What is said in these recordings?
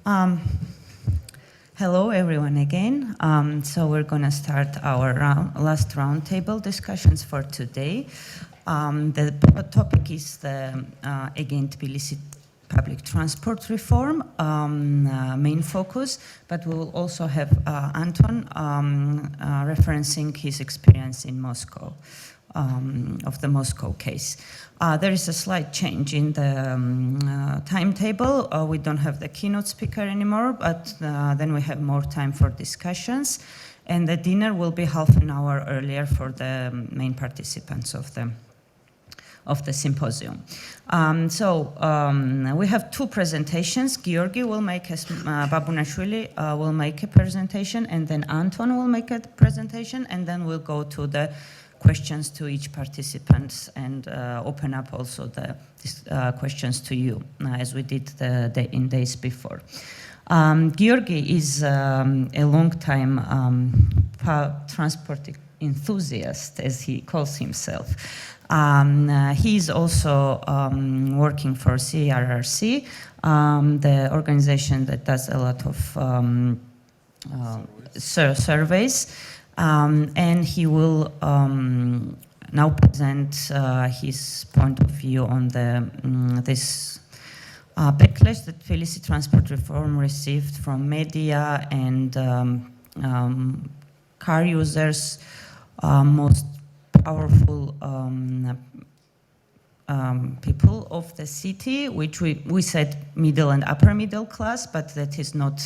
Um, Hello, everyone, again. So we're going to start our last roundtable discussions for today. The topic is the, again, Tbilisi public transport reform, main focus, but we will also have Anton referencing his experience in Moscow, of the Moscow case. There is a slight change in the timetable. We don't have the keynote speaker anymore, but then we have more time for discussions. And the dinner will be half an hour earlier for the main participants of the symposium. We have two presentations. Georgi will make Babunashvili will make a presentation, and then Anton will make a presentation, and then we'll go to the questions to each participant and open up also the questions to you, as we did in days before. Georgi is a long-time transport enthusiast, as he calls himself. He is also working for CRRC, the organization that does a lot of surveys. And he will now present his point of view on this backlash that Tbilisi transport reform received from media and car users, most powerful people of the city, which we said middle and upper middle class, but that is not.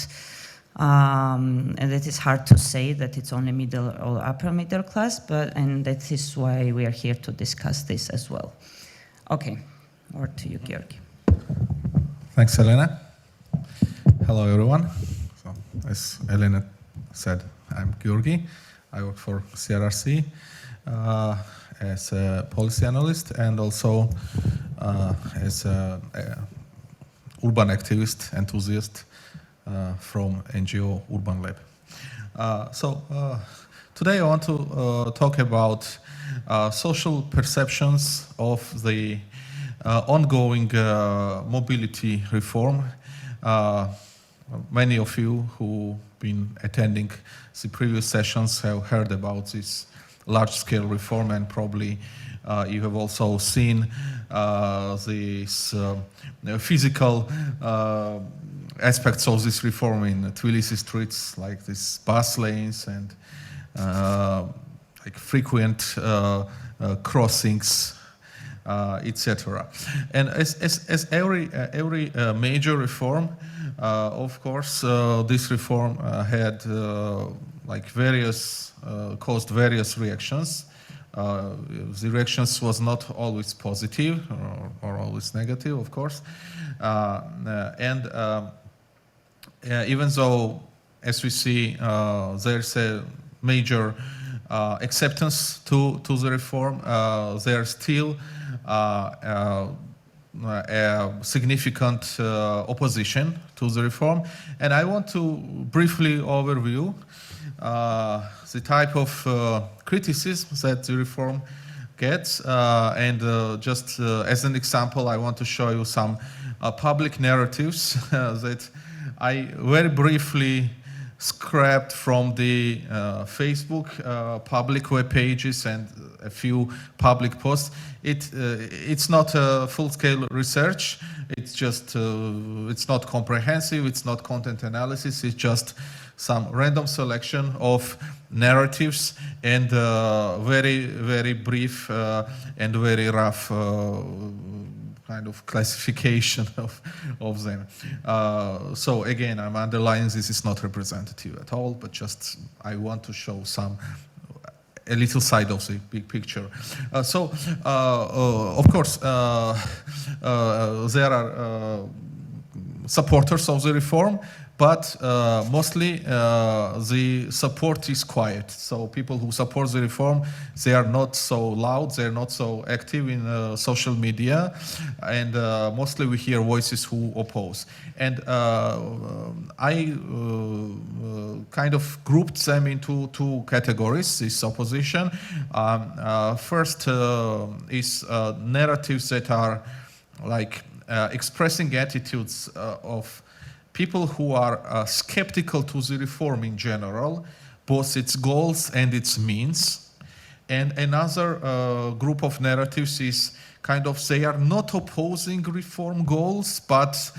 And that is hard to say that it's only middle or upper middle class, and that is why we are here to discuss this as well. Okay, over to you, Georgi. Thanks, Elena. Hello, everyone. So, as Elena said, I'm Georgi. I work for CRRC as a policy analyst and also as an urban activist, enthusiast from NGO Urban Lab. Today I want to talk about social perceptions of the ongoing mobility reform. Many of you who've been attending the previous sessions have heard about this large-scale reform, and probably you have also seen these physical aspects of this reform in Tbilisi streets, like these bus lanes and like frequent crossings, etc. And as every major reform, of course, this reform had caused various reactions. The reactions was not always positive or always negative, of course, even though, as we see, there's a major acceptance to the reform, there's still a significant opposition to the reform. And I want to briefly overview the type of criticism that the reform gets. Just as an example, I want to show you some public narratives that I very briefly scrapped from the Facebook public web pages and a few public posts. It's not a full-scale research. It's just it's not comprehensive. It's not content analysis. It's just some random selection of narratives and very, very brief and very rough kind of classification of them. So again, I'm underlining this is not representative at all, but just I want to show a little side of the big picture. Of course, there are supporters of the reform, but mostly the support is quiet. So people who support the reform, they are not so loud, they're not so active in social media, and mostly we hear voices who oppose. And I kind of grouped them into two categories, this opposition. First is narratives that are like expressing attitudes of people who are skeptical to the reform in general, both its goals and its means. And another group of narratives is kind of, they are not opposing reform goals, but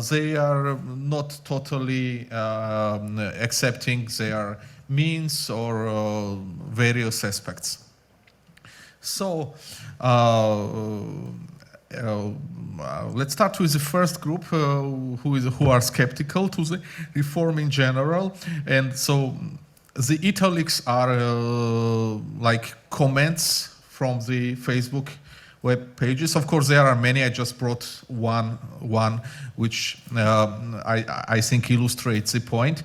they are not totally accepting their means or various aspects. So let's start with the first group, who are skeptical to the reform in general. And so the italics are like comments from the Facebook web pages. Of course, there are many. I just brought one which I think illustrates the point.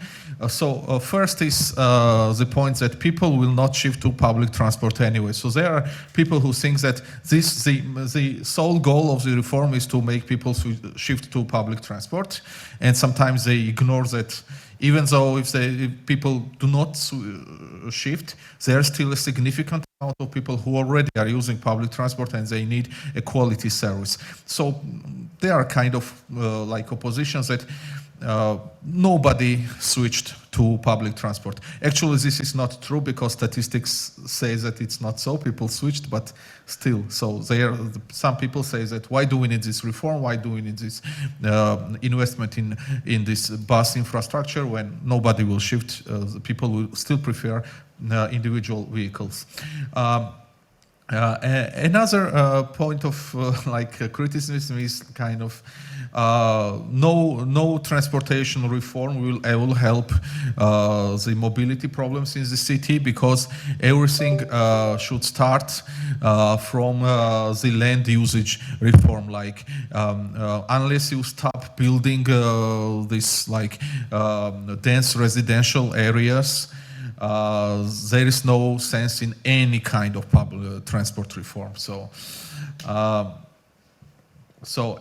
So first is the point that people will not shift to public transport anyway. So there are people who think that the sole goal of the reform is to make people shift to public transport, and sometimes they ignore that. Even though if people do not shift, there's still a significant amount of people who already are using public transport and they need a quality service. So there are kind of like oppositions that nobody switched to public transport. Actually, this is not true because statistics say that it's not so. People switched, but still. So some people say that why do we need this reform? Why do we need this investment in this bus infrastructure when nobody will shift? The people will still prefer individual vehicles. Another point of criticism is kind of no transportation reform will help the mobility problems in the city, because everything should start from the land usage reform. Like unless you stop building this dense residential areas, there is no sense in any kind of public transport reform. So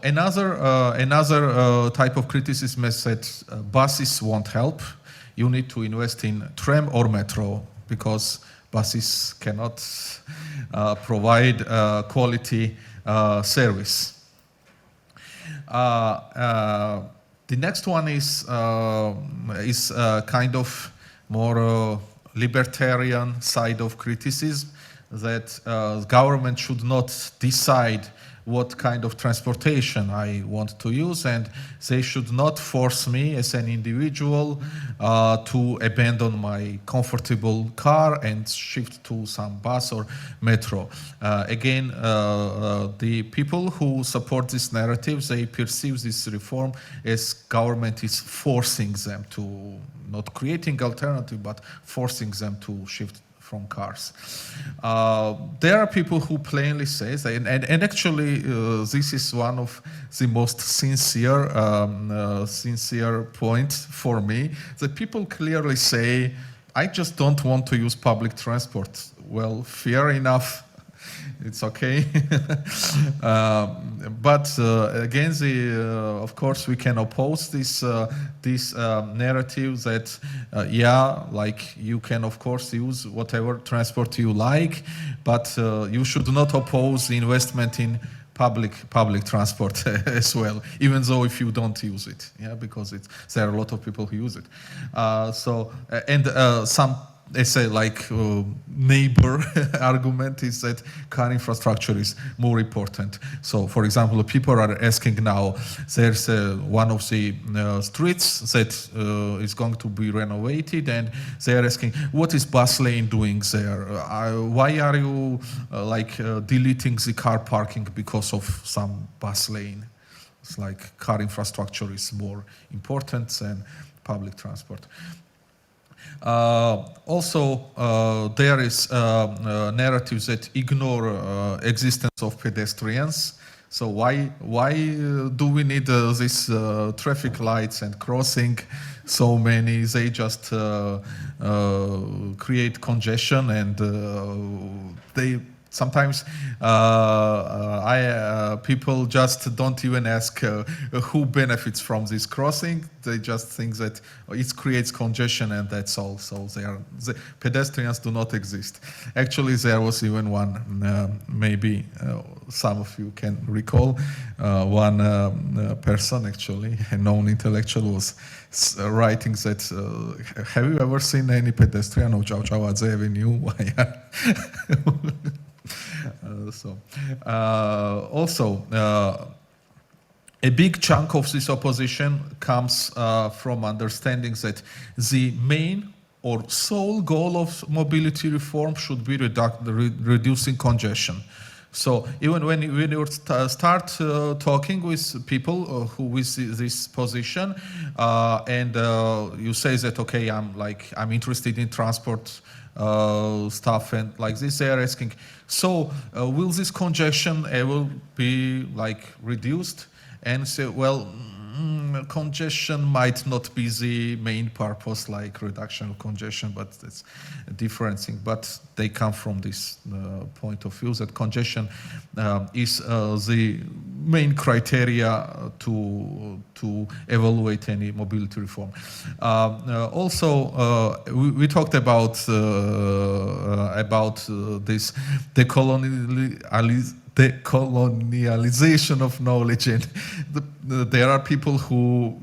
another type of criticism is that buses won't help. You need to invest in tram or metro because buses cannot provide quality service. The next one is kind of more libertarian side of criticism, that government should not decide what kind of transportation I want to use, and they should not force me as an individual to abandon my comfortable car and shift to some bus or metro. Again, the people who support this narrative, they perceive this reform as government is forcing them to, not creating alternative, but forcing them to shift from cars. There are people who plainly say, and actually this is one of the most sincere point for me, that people clearly say, I just don't want to use public transport. Well, fair enough. It's okay. But again, of course, we can oppose this narrative that, you can, of course, use whatever transport you like, but you should not oppose the investment in public transport as well, even though if you don't use it, because there are a lot of people who use it. Some, they say, neighbor argument is that car infrastructure is more important. So, for example, people are asking now, there's one of the streets that is going to be renovated, and they are asking, what is bus lane doing there? Why are you deleting the car parking because of some bus lane? It's like car infrastructure is more important than public transport. Also, there is narratives that ignore existence of pedestrians. So why do we need these traffic lights and crossing so many? They just create congestion, and Sometimes people just don't even ask who benefits from this crossing. They just think that it creates congestion and that's all. So the pedestrians do not exist. Actually, there was even one, maybe some of you can recall, one person, actually, a known intellectual, was writing that, have you ever seen any pedestrian of Chauchawadze Avenue? Also, a big chunk of this opposition comes from understanding that the main or sole goal of mobility reform should be reducing congestion. So even when you start talking with people who with this position, and you say that, okay, I'm interested in transport stuff and like this, they are asking, so will this congestion ever be reduced? And say, well, congestion might not be the main purpose, like reduction of congestion, but it's a different thing. But they come from this point of view that congestion is the main criteria to evaluate any mobility reform. Also, we talked about this decolonialization of knowledge, and there are people who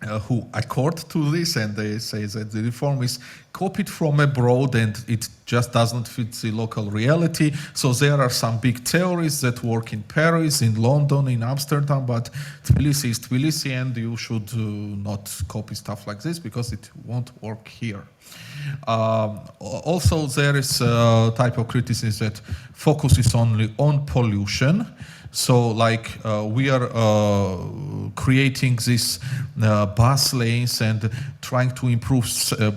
who accord to this, and they say that the reform is copied from abroad and it just doesn't fit the local reality. So there are some big theories that work in Paris, in London, in Amsterdam, but Tbilisi is Tbilisi, and you should not copy stuff like this because it won't work here. Also, there is a type of criticism that focuses only on pollution. So, we are creating these bus lanes and trying to improve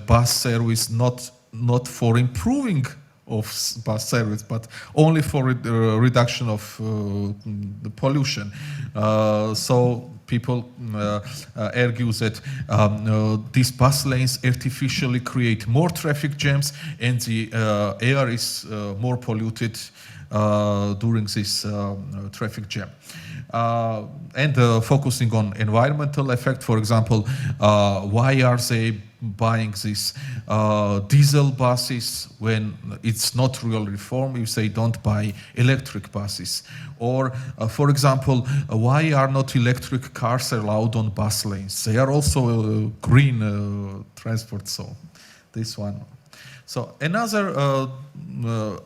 bus service, not for improving of bus service, but only for reduction of the pollution. So people argue that these bus lanes artificially create more traffic jams and the air is more polluted during this traffic jam. And focusing on environmental effect, for example, why are they buying these diesel buses when it's not real reform if they don't buy electric buses? Or, for example, why are not electric cars allowed on bus lanes? They are also green transport, so this one. So another,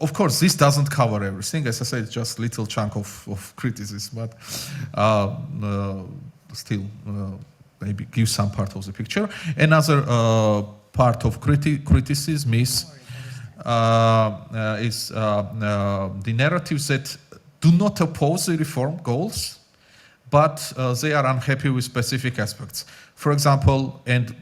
of course, this doesn't cover everything. As I said, it's just a little chunk of criticism, but still maybe give some part of the picture. Another part of criticism is the narratives that do not oppose the reform goals, but they are unhappy with specific aspects. For example, and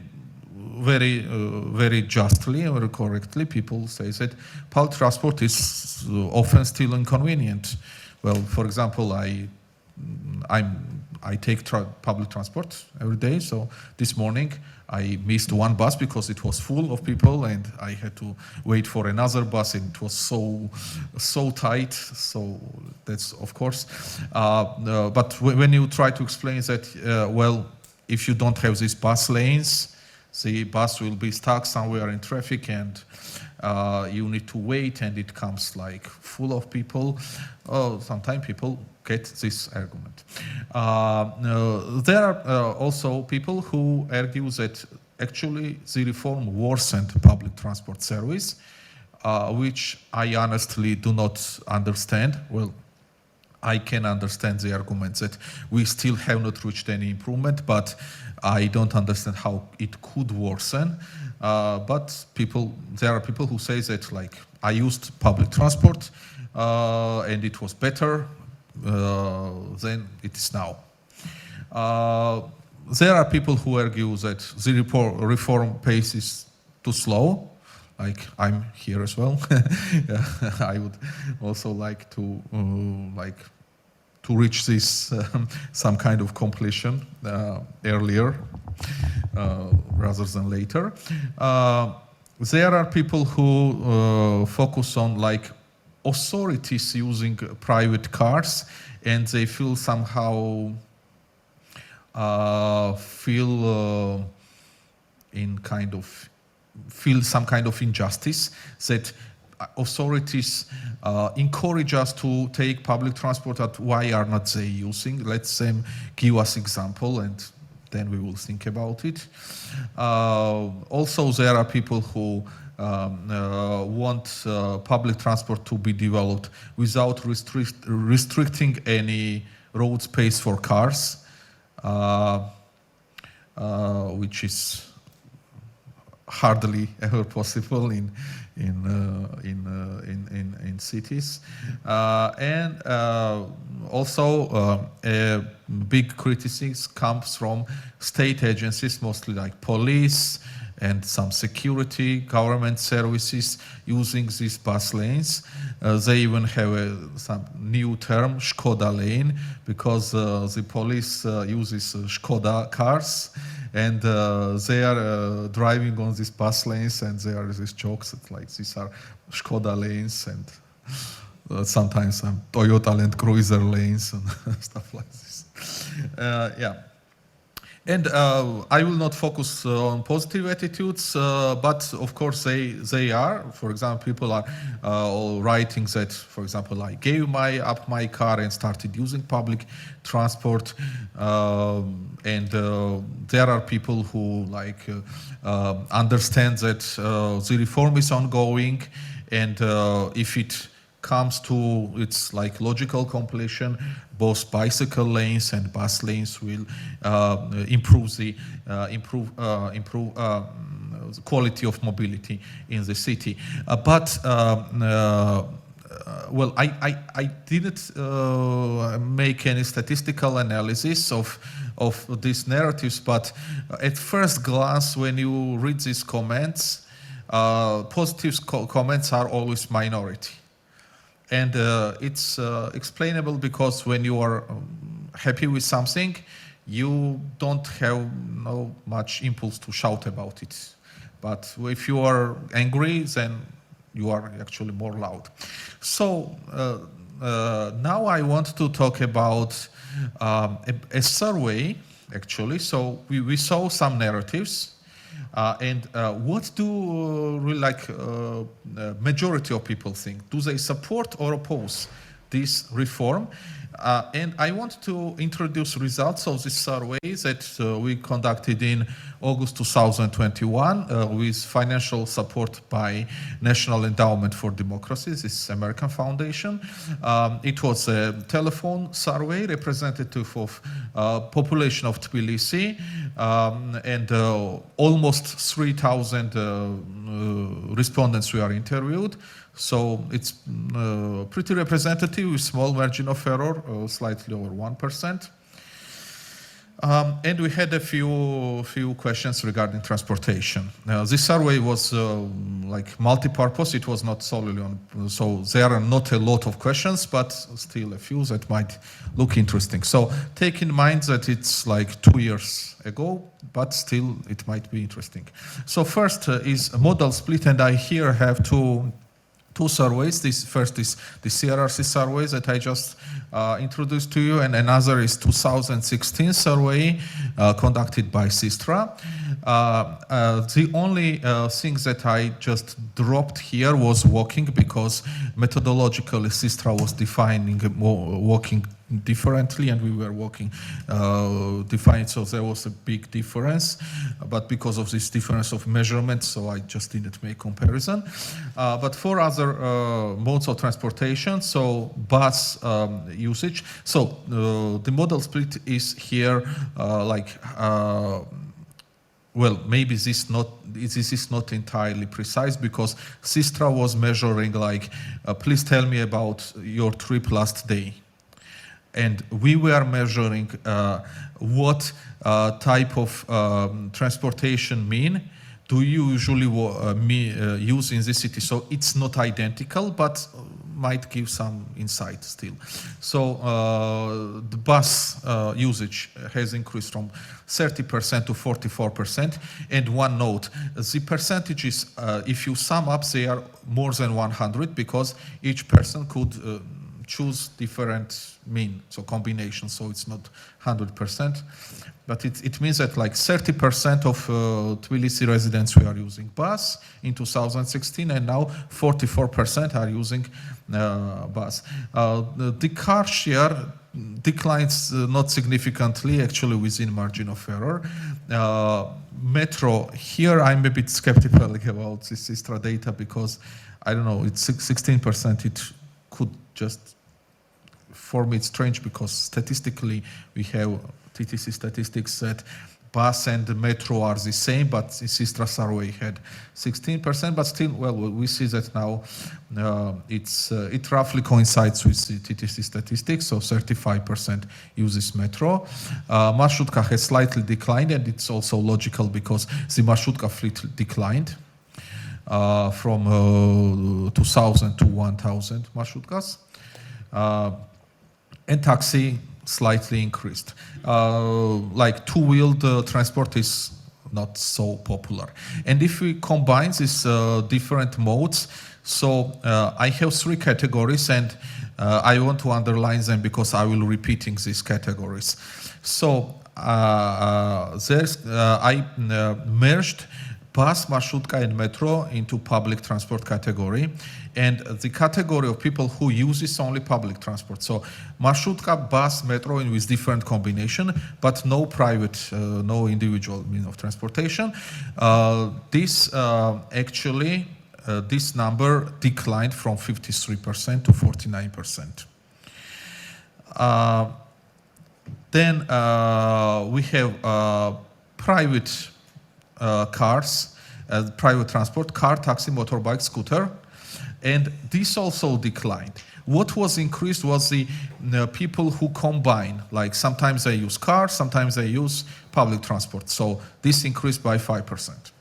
very justly or correctly, people say that public transport is often still inconvenient. Well, for example, I take public transport every day. So this morning I missed one bus because it was full of people, and I had to wait for another bus, and it was so tight. So that's of course. But when you try to explain that, well, if you don't have these bus lanes, the bus will be stuck somewhere in traffic, and you need to wait, and it comes full of people. Sometimes people get this argument. There are also people who argue that actually the reform worsened public transport service, which I honestly do not understand. Well, I can understand the argument that we still have not reached any improvement, but I don't understand how it could worsen. But there are people who say that, I used public transport and it was better than it is now. There are people who argue that the reform pace is too slow. I'm here as well. I would also like to reach this some kind of completion earlier rather than later. there are people who focus on like authorities using private cars, and they feel somehow feel some kind of injustice that authorities encourage us to take public transport, but why are not they using? Let's give us example, and then we will think about it. Also, there are people who want public transport to be developed without restricting any road space for cars, which is hardly ever possible in cities, and also a big criticism comes from state agencies, mostly like police and some security, government services using these bus lanes. They even have some new term, Škoda lane, because the police uses Škoda cars, and they are driving on these bus lanes, and there are these jokes that like these are Škoda lanes, and sometimes Toyota Land Cruiser lanes and stuff like this. Yeah. And I will not focus on positive attitudes, but of course they are. For example, people are all writing that, for example, I gave up my car and started using public transport, and there are people who understand that the reform is ongoing, and if it comes to its logical completion, both bicycle lanes and bus lanes will improve the quality of mobility in the city. But well, I didn't make any statistical analysis of these narratives, but at first glance, when you read these comments, positive comments are always minority. And it's explainable because when you are happy with something, you don't have much impulse to shout about it. But if you are angry, then you are actually more loud. So now I want to talk about a survey, actually. So we saw some narratives. And what do majority of people think? Do they support or oppose this reform? And I want to introduce results of this survey that we conducted in August 2021 with financial support by National Endowment for Democracy, this American foundation. It was a telephone survey representative of population of Tbilisi, and almost 3,000 respondents were interviewed. So it's pretty representative with small margin of error, slightly over 1%. And we had a few questions regarding transportation. This survey was multi-purpose. It was not solely on, so there are not a lot of questions, but still a few that might look interesting. So take in mind that it's 2 years ago, but still it might be interesting. So first is a modal split, and I here have two surveys. This first is the CRRC survey that I just introduced to you, and another is 2016 survey conducted by Sistra. The only thing that I just dropped here was walking, because methodologically Sistra was defining walking differently, and we were walking defined, so there was a big difference. But because of this difference of measurement, so I just didn't make comparison. But for other modes of transportation, so bus usage, so the modal split is here well, maybe this is not entirely precise, because Sistra was measuring please tell me about your trip last day. And we were measuring what type of transportation do you usually use in the city. So it's not identical, but might give some insight still. So the bus usage has increased from 30% to 44%. And one note, the percentages, if you sum up, they are more than 100 because each person could choose different mean, so combination, so it's not 100%. But it means that like 30% of Tbilisi residents were using bus in 2016, and now 44% are using bus. The car share declines not significantly, actually within margin of error. Metro, here I'm a bit skeptical about this Istra data because, I don't know, it's 16%, it could just, for me it's strange because statistically we have TTC statistics that bus and the metro are the same, but Istra survey had 16%, but still, well, we see that now it roughly coincides with the TTC statistics, so 35% uses metro. Marsrutka has slightly declined, and it's also logical because the Marsrutka fleet declined from 2,000 to 1,000 Marshrutkas. And taxi slightly increased. Like two-wheeled transport is not so popular. And if we combine these different modes, so I have three categories, and I want to underline them because I will be repeating these categories. So I merged bus, Marsrutka, and metro into public transport category, and the category of people who uses only public transport. So Marsrutka, bus, metro, and with different combination, but no private, no individual means of transportation. This actually, this number declined from 53% to 49%. Then we have private cars, private transport, car, taxi, motorbike, scooter, and this also declined. What was increased was the people who combine, like sometimes they use cars, sometimes they use public transport. So this increased by 5%.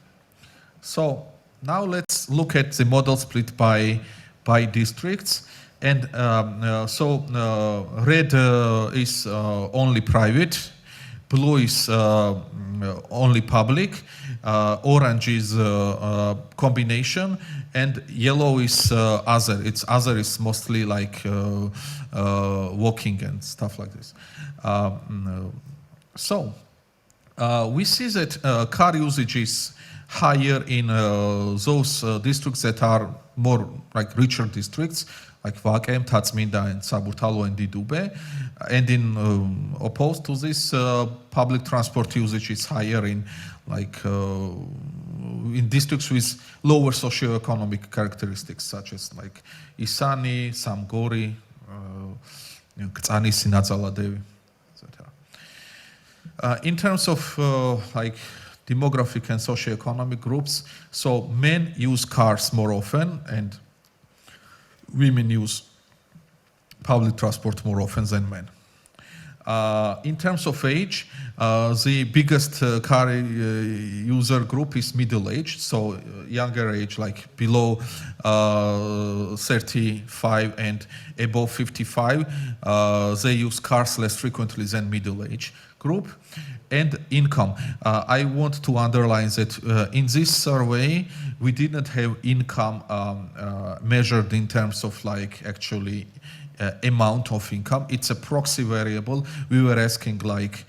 So now let's look at the model split by districts. And red is only private, blue is only public, orange is combination, and yellow is other. It's other is mostly like walking and stuff like this. We see that car usage is higher in those districts that are more like richer districts, like Vakem, Tatsminda, and Saburtalo and Didube. And in opposed to this, public transport usage is higher in like in districts with lower socioeconomic characteristics, such as like Isani, Samgori, Ktsani, Sinadzaladevi, etc. In terms of like demographic and socioeconomic groups, so men use cars more often and women use public transport more often than men. In terms of age, the biggest car user group is middle-aged, so younger age, like below 35 and above 55, they use cars less frequently than middle-age group. And income. I want to underline that in this survey, we didn't have income measured in terms of like actually amount of income. It's a proxy variable. We were asking like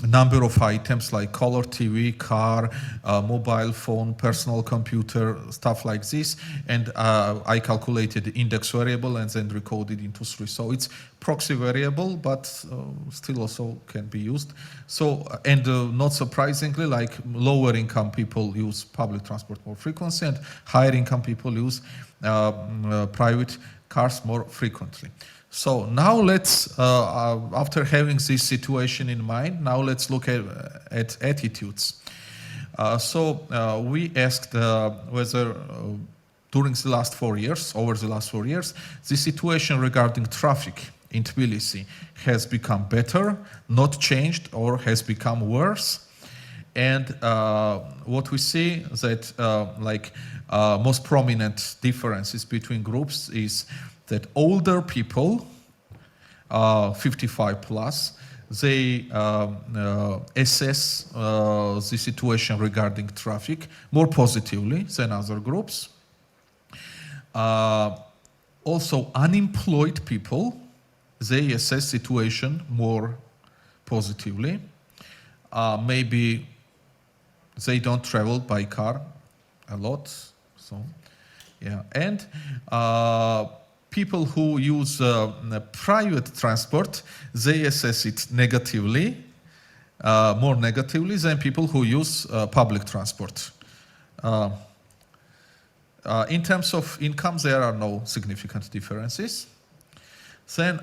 number of items like color TV, car, mobile phone, personal computer, stuff like this. And I calculated the index variable and then recoded into 3. So it's proxy variable, but still also can be used. So, and not surprisingly, like lower income people use public transport more frequently, and higher income people use private cars more frequently. So now let's, after having this situation in mind, now let's look at attitudes. We asked whether during the last 4 years, over the last 4 years, the situation regarding traffic in Tbilisi has become better, not changed, or has become worse. And what we see that like most prominent differences between groups is that older people, 55 plus, they assess the situation regarding traffic more positively than other groups. Also, unemployed people, they assess situation more positively. Maybe they don't travel by car a lot, so yeah. And people who use private transport, they assess it negatively, more negatively than people who use public transport. In terms of income, there are no significant differences. Then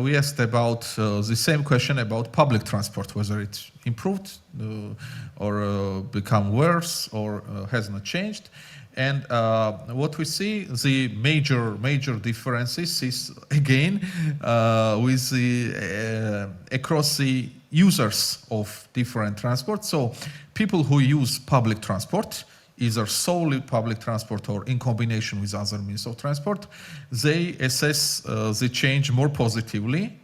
we asked about the same question about public transport, whether it improved or become worse or has not changed. And what we see, the major differences is again with the across the users of different transport. So people who use public transport, either solely public transport or in combination with other means of transport, they assess the change more positively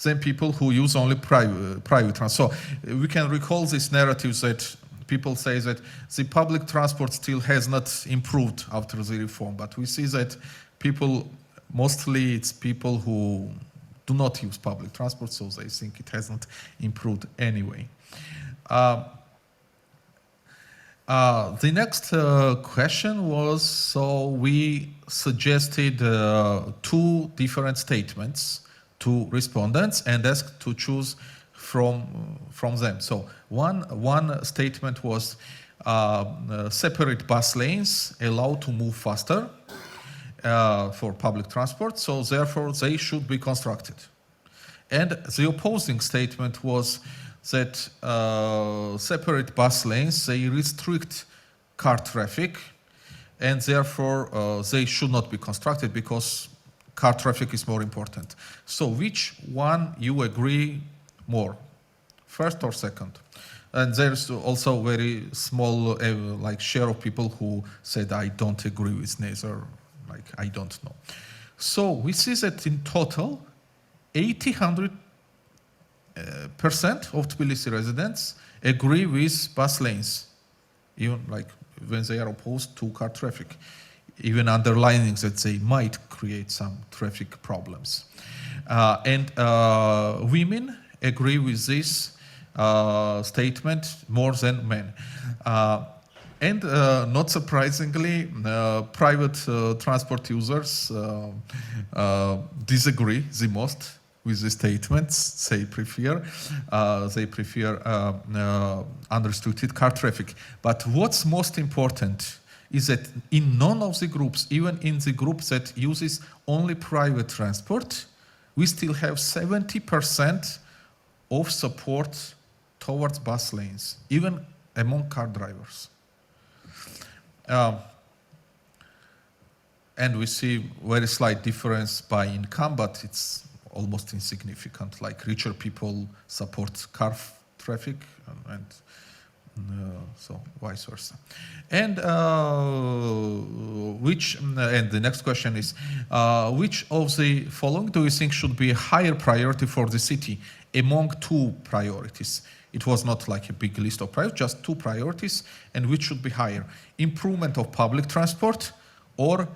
than people who use only private transport. So we can recall this narrative that people say that the public transport still has not improved after the reform, but we see that people, mostly it's people who do not use public transport, so they think it hasn't improved anyway. The next question was, so we suggested two different statements to respondents and asked to choose from them. So one statement was separate bus lanes allowed to move faster for public transport, so therefore they should be constructed. And the opposing statement was that separate bus lanes, they restrict car traffic, and therefore they should not be constructed because car traffic is more important. So which one you agree more, first or second? And there's also very small like share of people who said I don't agree with neither, like I don't know. So we see that in total 100% of Tbilisi residents agree with bus lanes, even like when they are opposed to car traffic, even underlining that they might create some traffic problems. And women agree with this statement more than men. And not surprisingly, private transport users disagree the most with the statements. They prefer unrestricted car traffic. But what's most important is that in none of the groups, even in the group that uses only private transport, we still have 70% of support towards bus lanes, even among car drivers. And we see very slight difference by income, but it's almost insignificant. Like richer people support car traffic, and so vice versa. And the next question is, which of the following do you think should be a higher priority for the city among two priorities? It was not like a big list of priorities, just two priorities, and which should be higher? Improvement of public transport or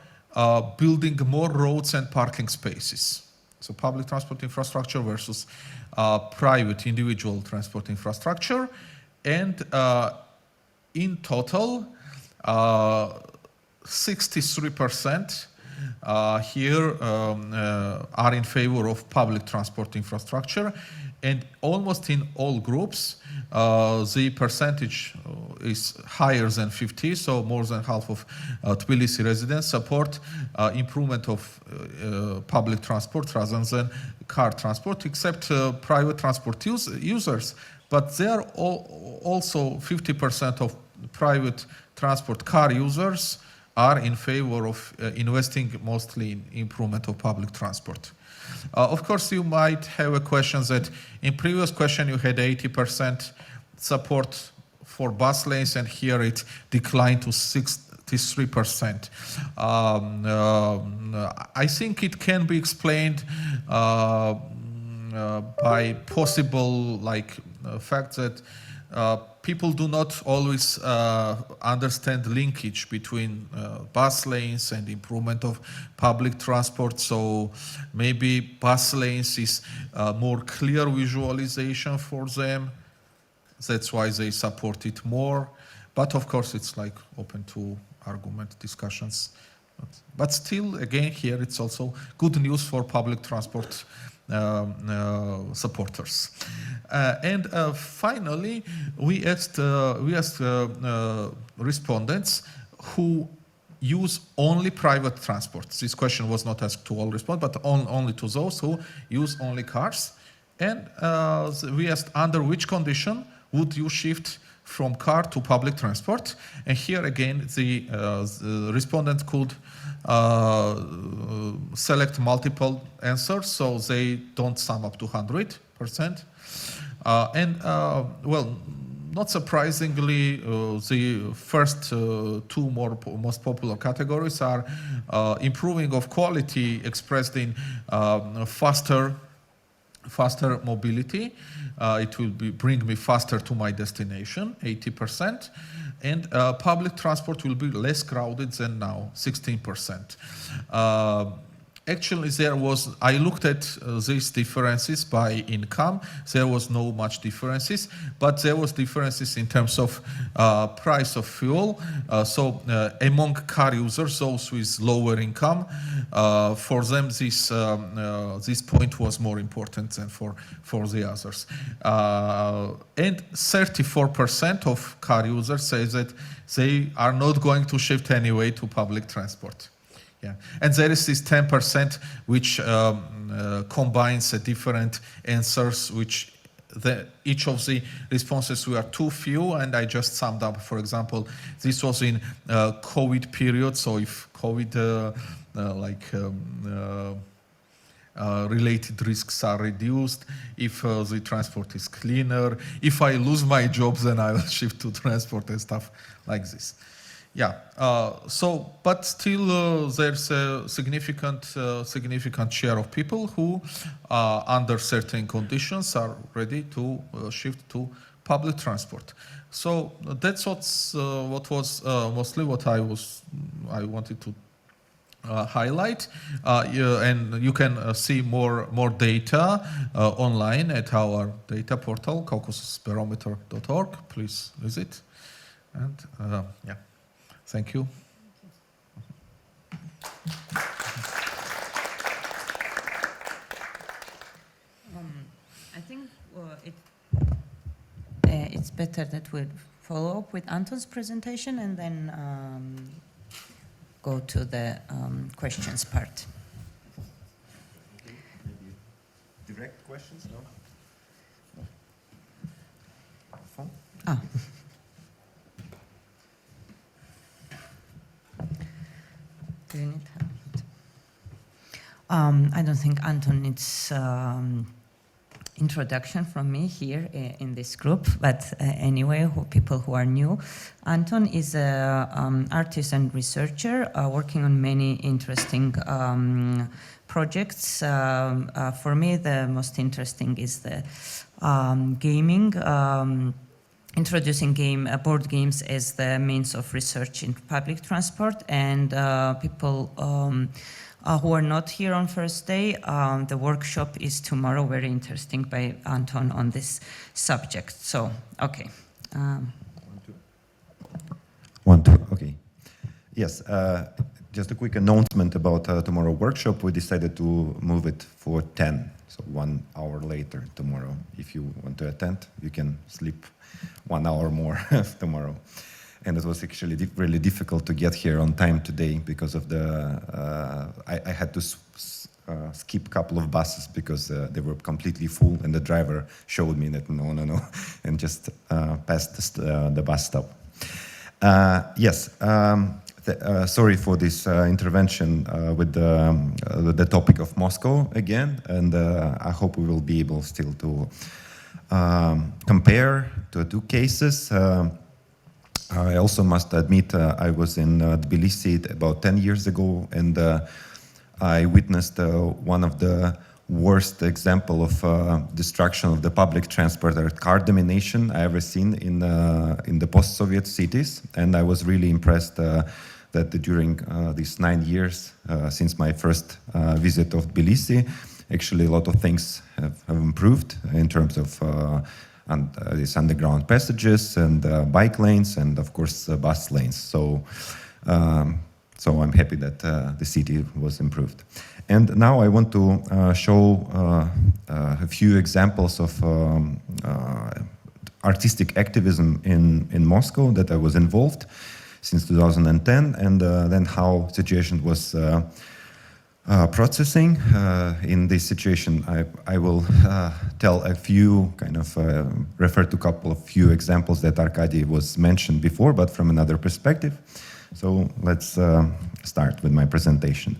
building more roads and parking spaces? So public transport infrastructure versus private individual transport infrastructure. And in total, 63% here are in favor of public transport infrastructure, and almost in all groups, the percentage is higher than 50, so more than half of Tbilisi residents support improvement of public transport rather than car transport, except private transport users. But there are also 50% of private transport car users are in favor of investing mostly in improvement of public transport. Of course, you might have a question that in previous question you had 80% support for bus lanes, and here it declined to 60%. this 3%. I think it can be explained by possible fact that people do not always understand linkage between bus lanes and improvement of public transport. So maybe bus lanes is more clear visualization for them. That's why they support it more. But of course, it's open to argument discussions. But still, again, here it's also good news for public transport supporters. And finally, we asked respondents who use only private transport. This question was not asked to all respondents, but only to those who use only cars. And we asked under which condition would you shift from car to public transport. And here again, the respondent could select multiple answers, so they don't sum up to 100%. Well, not surprisingly, the first two most popular categories are improving of quality expressed in faster mobility. It will bring me faster to my destination, 80%. And public transport will be less crowded than now, 16%. Actually, I looked at these differences by income. There was no much differences, but there was differences in terms of price of fuel. So among car users, those with lower income, for them this point was more important than for the others. And 34% of car users say that they are not going to shift anyway to public transport. Yeah. And there is this 10% which combines the different answers, which each of the responses were too few, and I just summed up. For example, this was in COVID period, so if COVID related risks are reduced, if the transport is cleaner, if I lose my job, then I will shift to transport and stuff like this. Yeah, but still there's a significant share of people who, under certain conditions, are ready to shift to public transport. So that's what was mostly what I wanted to highlight. And you can see more data online at our data portal, caucasusbarometer.org. Please visit. And yeah. Thank you. I think it's better that we follow up with Anton's presentation and then go to the questions part. Maybe direct questions, no? Phone? Ah. Do you need help? I don't think Anton needs introduction from me here in this group, but anyway, people who are new. Anton is an artist and researcher working on many interesting projects. For me, the most interesting is the gaming. Introducing board games as the means of research in public transport, and people who are not here on first day, the workshop is tomorrow, very interesting, by Anton on this subject. So, okay. One, two, okay. Yes, just a quick announcement about tomorrow workshop. We decided to move it for 10, so 1 hour later tomorrow. If you want to attend, you can sleep 1 hour more tomorrow. And it was actually really difficult to get here on time today because of I had to skip a couple of buses because they were completely full, and the driver showed me that no, and just passed the bus stop. Yes, sorry for this intervention with the topic of Moscow again, and I hope we will be able still to compare to two cases. I also must admit I was in Tbilisi about 10 years ago, and I witnessed one of the worst example of destruction of the public transport or car domination I ever seen in the post-Soviet cities. And I was really impressed that during these 9 years since my first visit of Tbilisi, actually a lot of things have improved in terms of these underground passages and bike lanes and of course bus lanes. So I'm happy that the city was improved. And now I want to show a few examples of artistic activism in Moscow that I was involved since 2010, and then how situation was processing. In this situation, I will tell a few, refer to a couple of few examples that Arkady was mentioned before, but from another perspective. So let's start with my presentation.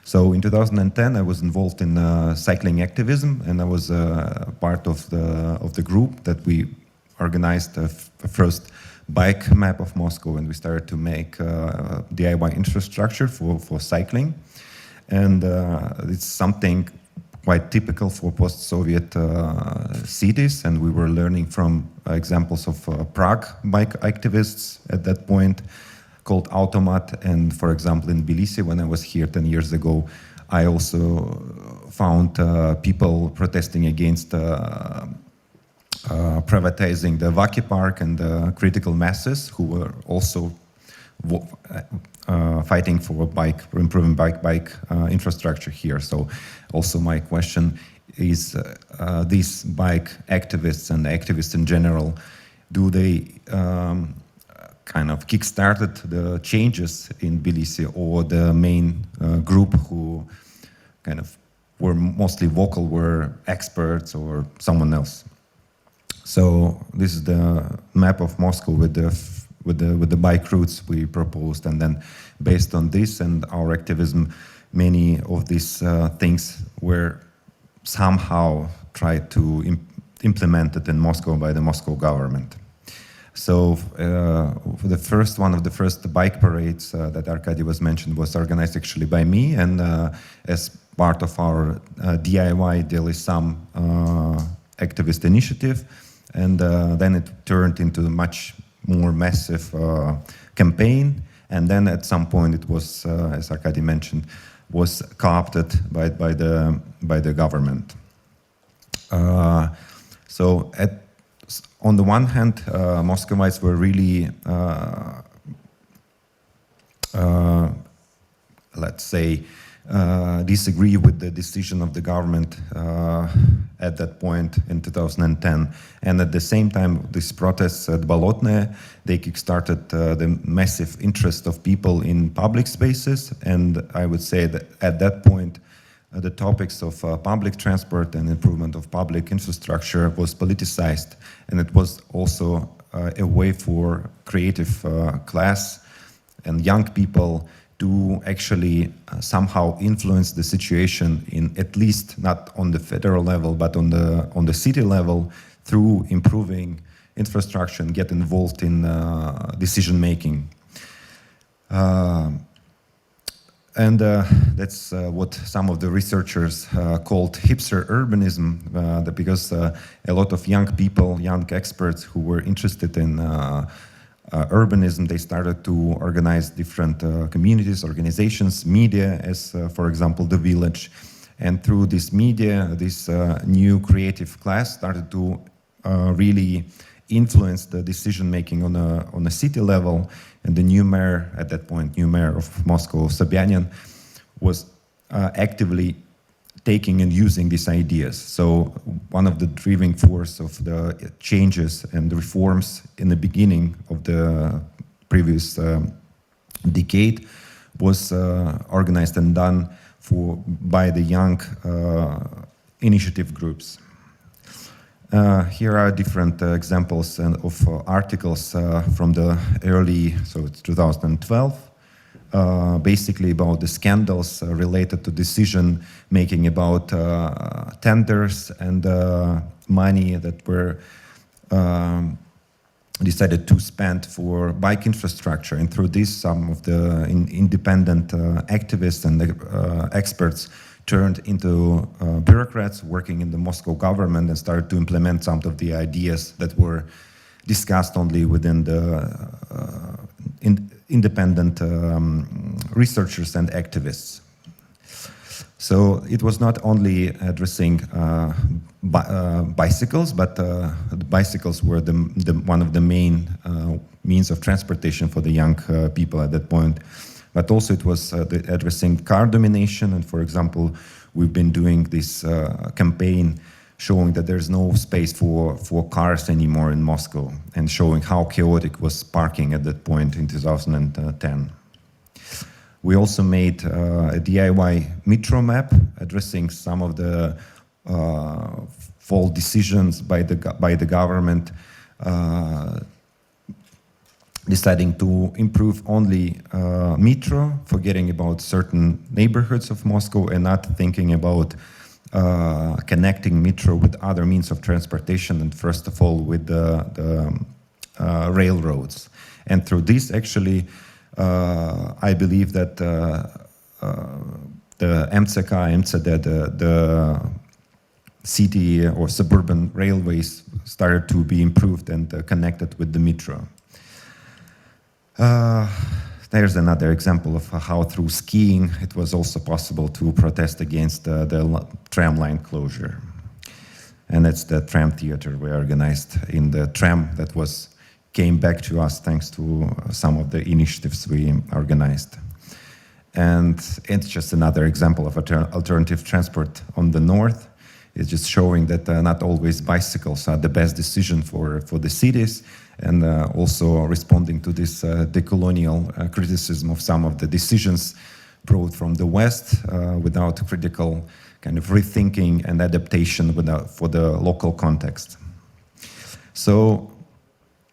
So in 2010, I was involved in cycling activism, and I was part of the group that we organized the first bike map of Moscow, and we started to make DIY infrastructure for cycling. And it's something quite typical for post-Soviet cities, and we were learning from examples of Prague bike activists at that point, called Automat. And for example, in Tbilisi, when I was here 10 years ago, I also found people protesting against privatizing the Vaki Park and the critical masses, who were also fighting for improving bike infrastructure here. So also my question is, these bike activists and activists in general, do they kind of kick-started the changes in Tbilisi, or the main group who kind of were mostly vocal were experts or someone else? So this is the map of Moscow with the bike routes we proposed, and then based on this and our activism, many of these things were somehow tried to implemented in Moscow by the Moscow government. So for the first one of the first bike parades that Arkady was mentioned was organized actually by me, and as part of our DIY Daily Sum activist initiative, and then it turned into a much more massive campaign, and then at some point it was, as Arkady mentioned, was co-opted by the government. So on the one hand, Muscovites were really, let's say, disagree with the decision of the government at that point in 2010. And at the same time, these protests at Bolotnaye, they kickstarted the massive interest of people in public spaces. And I would say that at that point, the topics of public transport and improvement of public infrastructure was politicized. And it was also a way for creative class and young people to actually somehow influence the situation, in at least not on the federal level, but on the city level, through improving infrastructure and get involved in decision making. And that's what some of the researchers called hipster urbanism, because a lot of young people, young experts who were interested in urbanism, they started to organize different communities, organizations, media, as for example, The Village. And through this media, this new creative class started to really influence the decision-making on a city level. And the new mayor, at that point, new mayor of Moscow, Sobyanin, was actively taking and using these ideas. So one of the driving force of the changes and reforms in the beginning of the previous decade was organized and done by the young initiative groups. Here are different examples of articles from the early, so it's 2012, basically about the scandals related to decision making about tenders and money that were decided to spend for bike infrastructure, and through this some of the independent activists and experts turned into bureaucrats working in the Moscow government and started to implement some of the ideas that were discussed only within the independent researchers and activists. So it was not only addressing bicycles, but the bicycles were one of the main means of transportation for the young people at that point. But also it was addressing car domination. And for example, we've been doing this campaign showing that there's no space for cars anymore in Moscow, and showing how chaotic was parking at that point in 2010. We also made a DIY metro map addressing some of the fault decisions by the government, deciding to improve only metro, forgetting about certain neighborhoods of Moscow and not thinking about connecting metro with other means of transportation, and first of all with the railroads. And through this, actually, I believe that the MCK, MCD, the city or suburban railways started to be improved and connected with the metro. There's another example of how through skiing it was also possible to protest against the tram line closure. And that's the tram theater we organized in the tram that came back to us thanks to some of the initiatives we organized. And it's just another example of alternative transport on the north. It's just showing that not always bicycles are the best decision for the cities, and also responding to this decolonial criticism of some of the decisions brought from the West without critical kind of rethinking and adaptation for the local context. So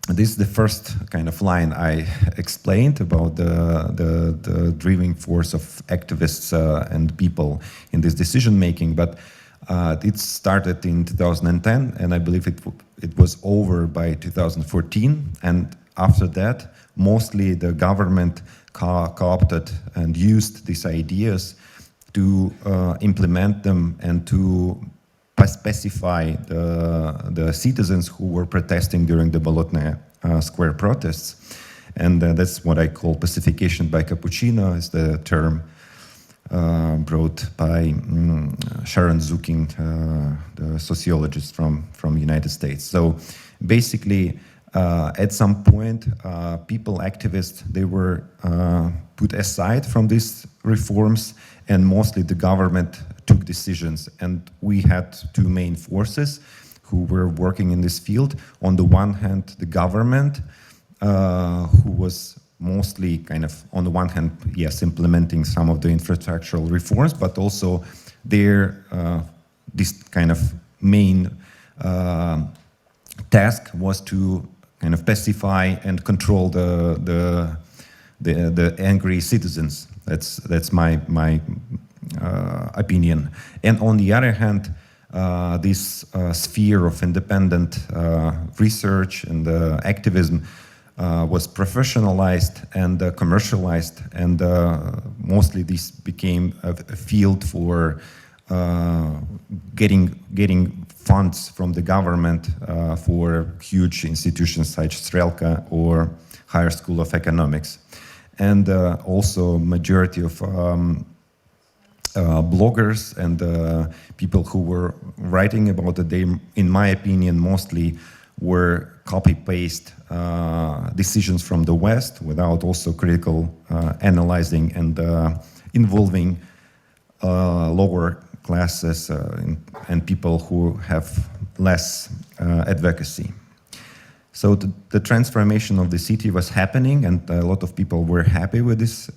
this is the first kind of line I explained about the driving force of activists and people in this decision making, but it started in 2010, and I believe it was over by 2014. And after that, mostly the government co-opted and used these ideas to implement them and to specify the citizens who were protesting during the Bolotnaya Square protests. And that's what I call pacification by cappuccino, is the term brought by Sharon Zukin, the sociologist from the United States. So basically, at some point, people, activists, they were put aside from these reforms, and mostly the government took decisions. And we had two main forces who were working in this field. On the one hand, the government, who was mostly kind of, on the one hand, yes, implementing some of the infrastructural reforms, but also their this kind of main task was to kind of pacify and control the angry citizens. That's my opinion. And on the other hand, this sphere of independent research and activism was professionalized and commercialized, and mostly this became a field for getting funds from the government for huge institutions such as Strelka or Higher School of Economics. And also majority of bloggers and people who were writing about it, they, in my opinion, mostly were copy-paste decisions from the West without also critical analyzing and involving lower classes and people who have less advocacy. So the transformation of the city was happening, and a lot of people were happy with these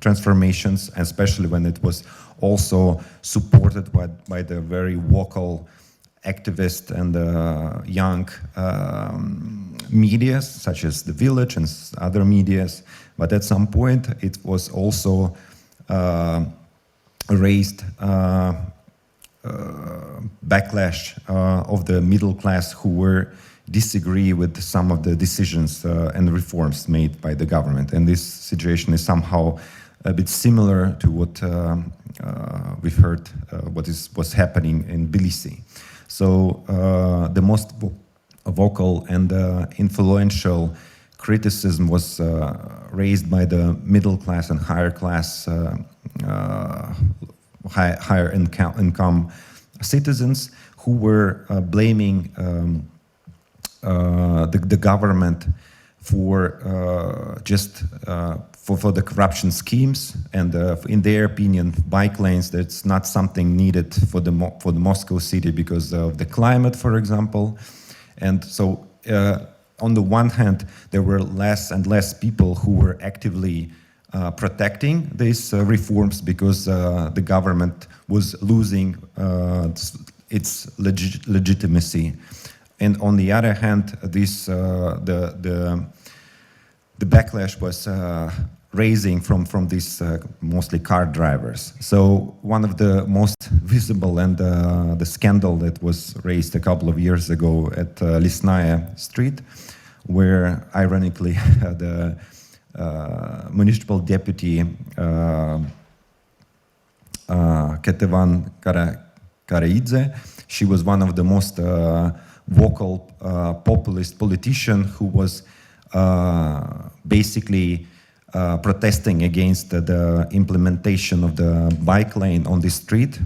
transformations, especially when it was also supported by the very vocal activist and young medias, such as The Village and other medias. But at some point, it was also raised backlash of the middle class who were disagree with some of the decisions and reforms made by the government. And this situation is somehow a bit similar to what we've heard, what's happening in Tbilisi. So the most vocal and influential criticism was raised by the middle class and higher class, higher income citizens who were blaming the government for for the corruption schemes, and in their opinion, bike lanes, that's not something needed for the Moscow city because of the climate, for example. And so on the one hand, there were less and less people who were actively protecting these reforms because the government was losing its legitimacy. And on the other hand, this the backlash was raising from these mostly car drivers. So one of the most visible and the scandal that was raised a couple of years ago at Lesnaya Street, where ironically the municipal deputy Ketevan Karaidze, she was one of the most vocal populist politician who was basically protesting against the implementation of the bike lane on the street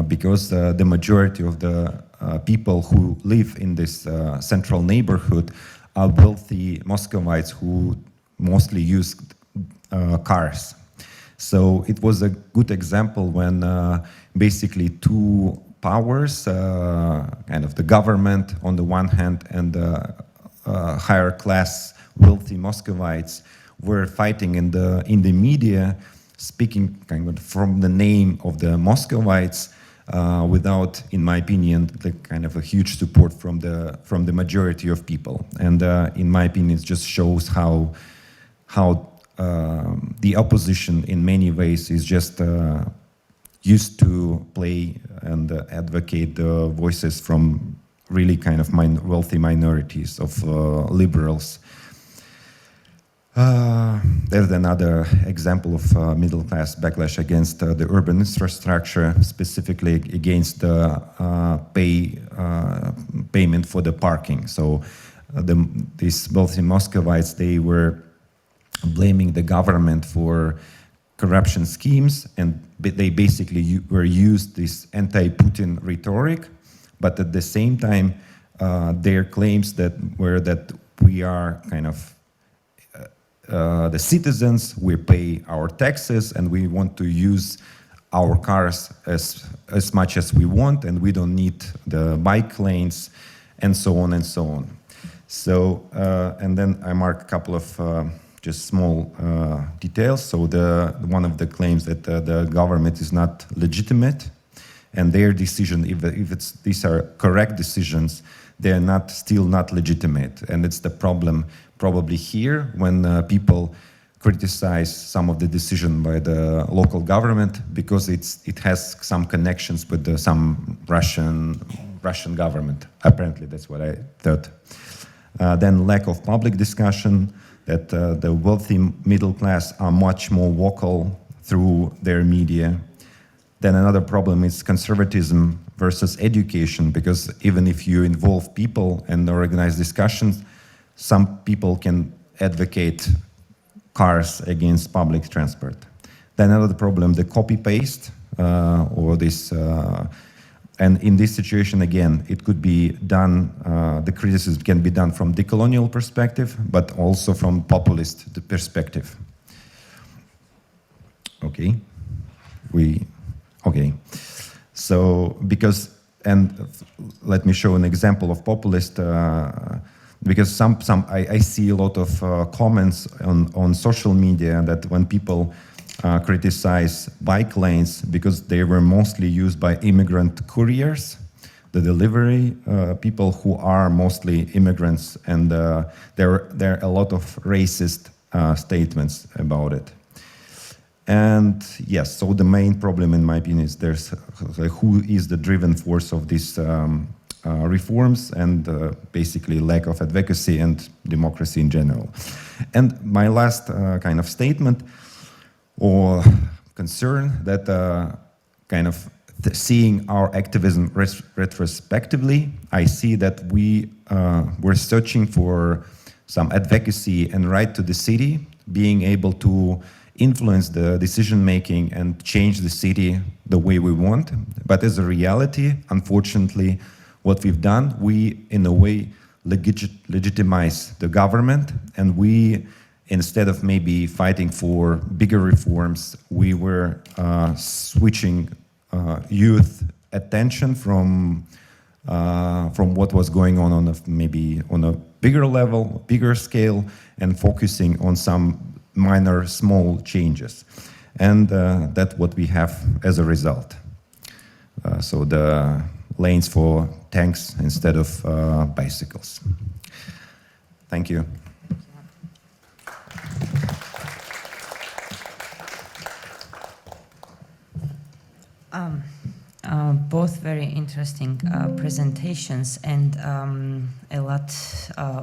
because the majority of the people who live in this central neighborhood are wealthy Muscovites who mostly use cars. So it was a good example when basically two powers, kind of the government on the one hand and higher class wealthy Muscovites were fighting in the media, speaking kind of from the name of the Muscovites without, in my opinion, the kind of a huge support from the majority of people. And in my opinion, it just shows how the opposition in many ways is just used to play and advocate the voices from really kind of wealthy minorities of liberals. There's another example of middle-class backlash against the urban infrastructure, specifically against the payment for the parking. So these wealthy Muscovites, they were blaming the government for corruption schemes, and they basically were used this anti-Putin rhetoric, but at the same time, their claims were that we are kind of the citizens, we pay our taxes, and we want to use our cars as much as we want, and we don't need the bike lanes, and so on and so on. So, and then I mark a couple of just small details. So one of the claims that the government is not legitimate, and their decision, if these are correct decisions, they're still not legitimate. And it's the problem probably here when people criticize some of the decision by the local government because it has some connections with some Russian government. Apparently, that's what I thought. Then lack of public discussion, that the wealthy middle class are much more vocal through their media. Then another problem is conservatism versus education, because even if you involve people and organize discussions, some people can advocate cars against public transport. Then another problem, the copy-paste, or this, and in this situation, again, it could be done, the criticism can be done from decolonial perspective, but also from populist perspective. Okay, so because, and let me show an example of populist, because I see a lot of comments on social media that when people criticize bike lanes because they were mostly used by immigrant couriers, the delivery people who are mostly immigrants, and there are a lot of racist statements about it. And yes, so the main problem in my opinion is who is the driven force of this reforms and basically lack of advocacy and democracy in general. And my last kind of statement or concern that kind of seeing our activism retrospectively, I see that we're searching for some advocacy and right to the city, being able to influence the decision-making and change the city the way we want. But as a reality, unfortunately, what we've done, we, in a way, legitimize the government, and we, instead of maybe fighting for bigger reforms, we were switching youth attention from what was going on maybe on a bigger level, bigger scale, and focusing on some minor, small changes. And that's what we have as a result. So the lanes for tanks instead of bicycles. Thank you. Both very interesting presentations, and a lot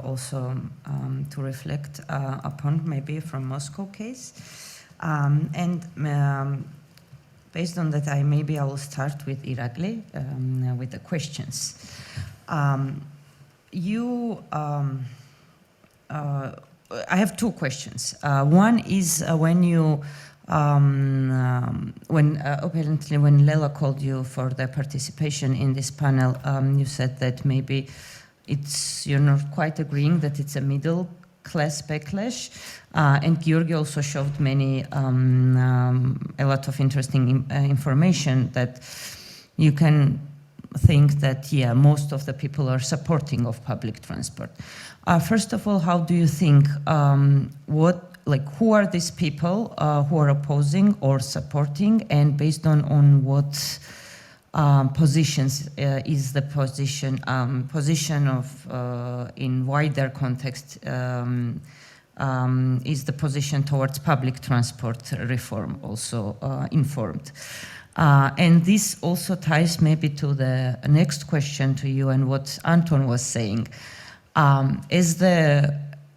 also to reflect upon, maybe from Moscow case. Based on that, I will start with Irakli, with the questions. I have two questions. One is apparently when Lela called you for the participation in this panel, you said that maybe you're not quite agreeing that it's a middle class backlash, and Georgi also showed a lot of interesting information that you can think that, yeah, most of the people are supporting of public transport. First of all, how do you think, who are these people who are opposing or supporting, and based on what positions is the position of, in wider context, is the position towards public transport reform also informed? And this also ties maybe to the next question to you and what Anton was saying.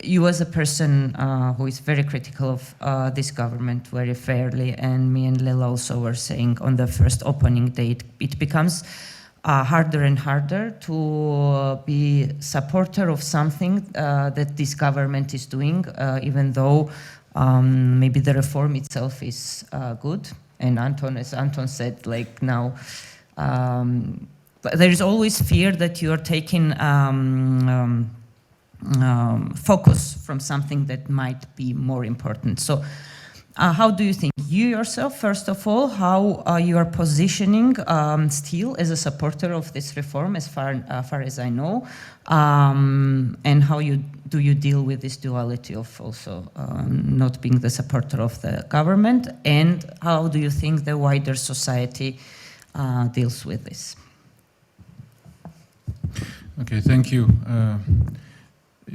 You as a person who is very critical of this government very fairly, and me and Lela also were saying on the first opening day, it becomes harder and harder to be supporter of something that this government is doing, even though maybe the reform itself is good. And as Anton said, now, there is always fear that you are taking focus from something that might be more important. So how do you think, you yourself, first of all, how you are positioning still as a supporter of this reform, as far as I know, and how do you deal with this duality of also not being the supporter of the government, and how do you think the wider society deals with this? Okay, thank you.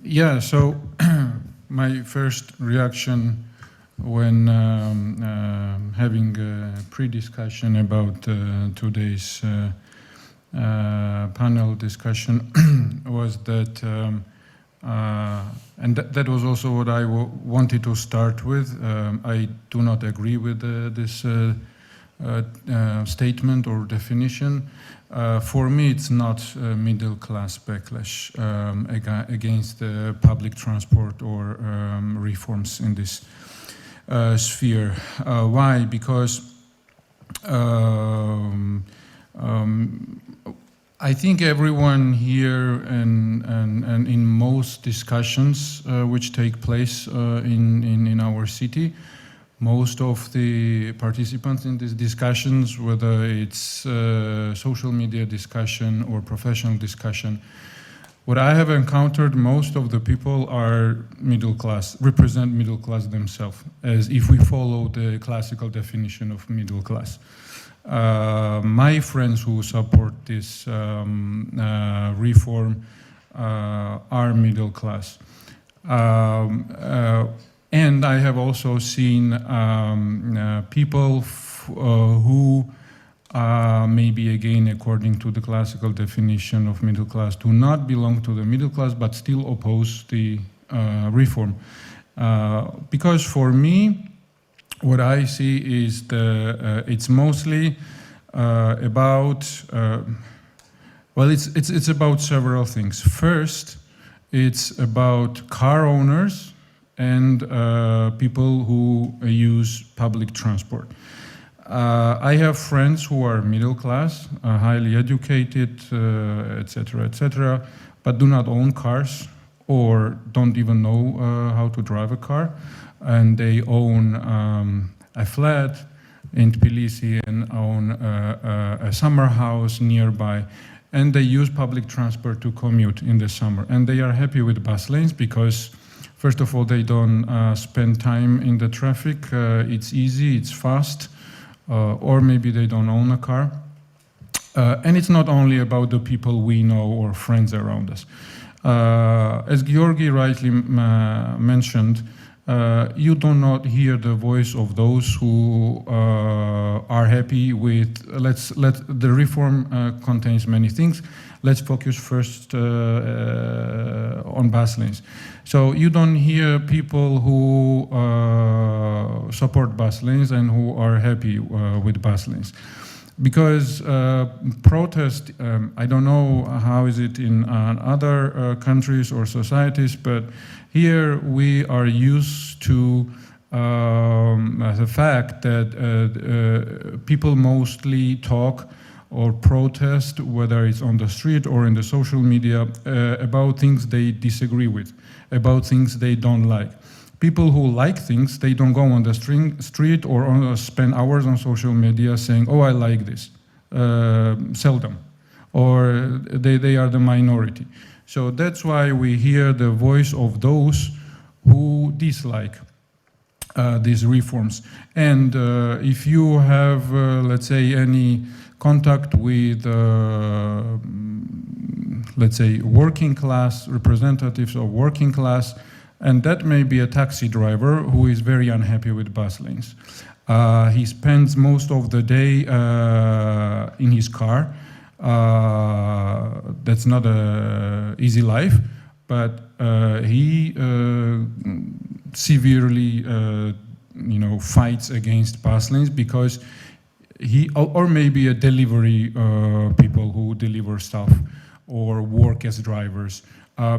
Yeah, so my first reaction when having a pre-discussion about today's panel discussion was that, and that was also what I wanted to start with. I do not agree with this statement or definition. For me, it's not a middle-class backlash against public transport or reforms in this sphere. Why? Because I think everyone here and in most discussions which take place in our city, most of the participants in these discussions, whether it's social media discussion or professional discussion, what I have encountered, most of the people are middle class, represent middle class themselves, as if we follow the classical definition of middle class. My friends who support this reform are middle class. And I have also seen people who maybe again according to the classical definition of middle class, do not belong to the middle class but still oppose the reform. Because for me, what I see is it's mostly about, well, it's about several things. First, it's about car owners and people who use public transport. I have friends who are middle class, highly educated, etc., but do not own cars or don't even know how to drive a car, and they own a flat in Tbilisi and own a summer house nearby, and they use public transport to commute in the summer, and they are happy with bus lanes because, first of all, they don't spend time in the traffic. It's easy, it's fast, or maybe they don't own a car. And it's not only about the people we know or friends around us. As Georgi rightly mentioned, you do not hear the voice of those who are happy with, the reform contains many things. Let's focus first on bus lanes. So you don't hear people who support bus lanes and who are happy with bus lanes. Because protest, I don't know how is it in other countries or societies, but here we are used to the fact that people mostly talk or protest, whether it's on the street or in the social media, about things they disagree with, about things they don't like. People who like things, they don't go on the street or spend hours on social media saying, oh, I like this. Seldom. Or they are the minority. So that's why we hear the voice of those who dislike these reforms. And if you have, let's say, any contact with, let's say, working class, representatives of working class, and that may be a taxi driver who is very unhappy with bus lanes. He spends most of the day in his car. That's not an easy life, but he severely, fights against bus lanes because or maybe a delivery people who deliver stuff or work as drivers.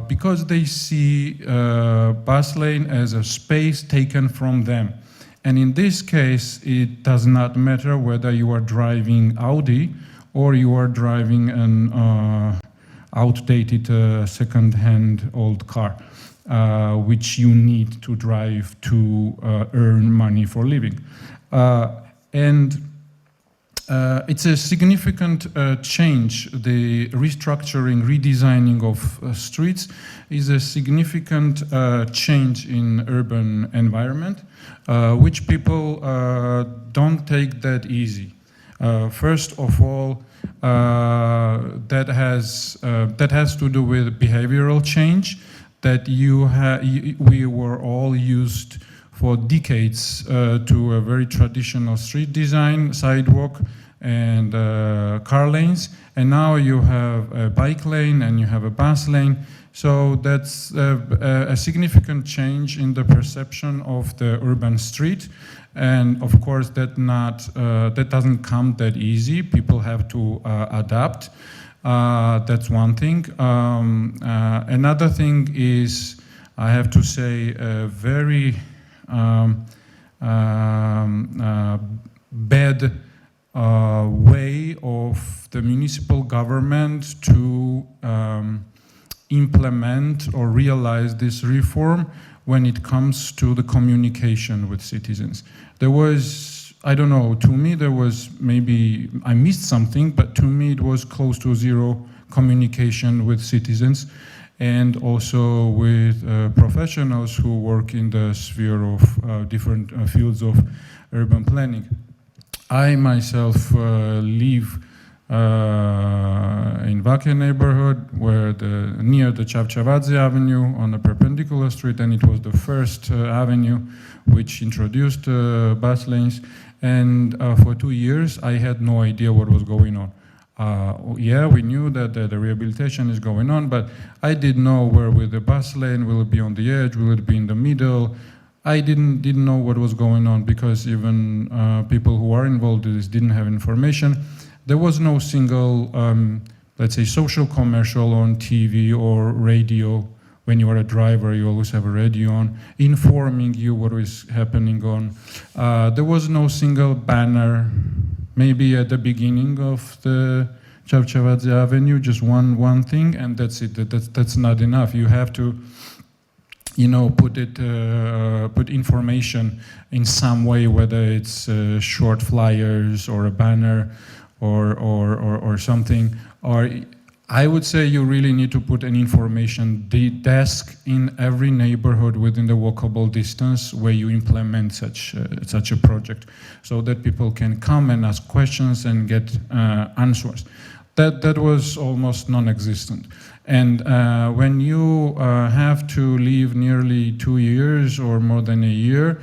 Because they see bus lane as a space taken from them. And in this case, it does not matter whether you are driving Audi or you are driving an outdated second-hand old car, which you need to drive to earn money for living. It's a significant change. The restructuring, redesigning of streets is a significant change in urban environment, which people don't take that easy. First of all, that has to do with behavioral change that we were all used for decades to a very traditional street design, sidewalk and car lanes, and now you have a bike lane and you have a bus lane. So that's a significant change in the perception of the urban street, and of course that doesn't come that easy. People have to adapt. That's one thing. Another thing is, I have to say, a very bad way of the municipal government to implement or realize this reform when it comes to the communication with citizens. There was, I don't know, to me there was, maybe I missed something, but to me it was close to zero communication with citizens and also with professionals who work in the sphere of different fields of urban planning. I myself live in Vake neighborhood, where near the Chavchavadze Avenue on a perpendicular street, and it was the first avenue which introduced bus lanes. And for 2 years, I had no idea what was going on. Yeah, we knew that the rehabilitation is going on, but I didn't know where will the bus lane, will it be on the edge, will it be in the middle? I didn't know what was going on, because even people who are involved in this didn't have information. There was no single, let's say, social commercial on TV or radio. When you are a driver, you always have a radio on, informing you what is happening on. There was no single banner, maybe at the beginning of the Chavchavadze Avenue, just one thing, and that's it. That's not enough. You have to, put information in some way, whether it's short flyers or a banner or something. Or I would say you really need to put an information desk in every neighborhood within the walkable distance where you implement such a project, so that people can come and ask questions and get answers. That was almost non-existent. And when you have to live nearly 2 years or more than a year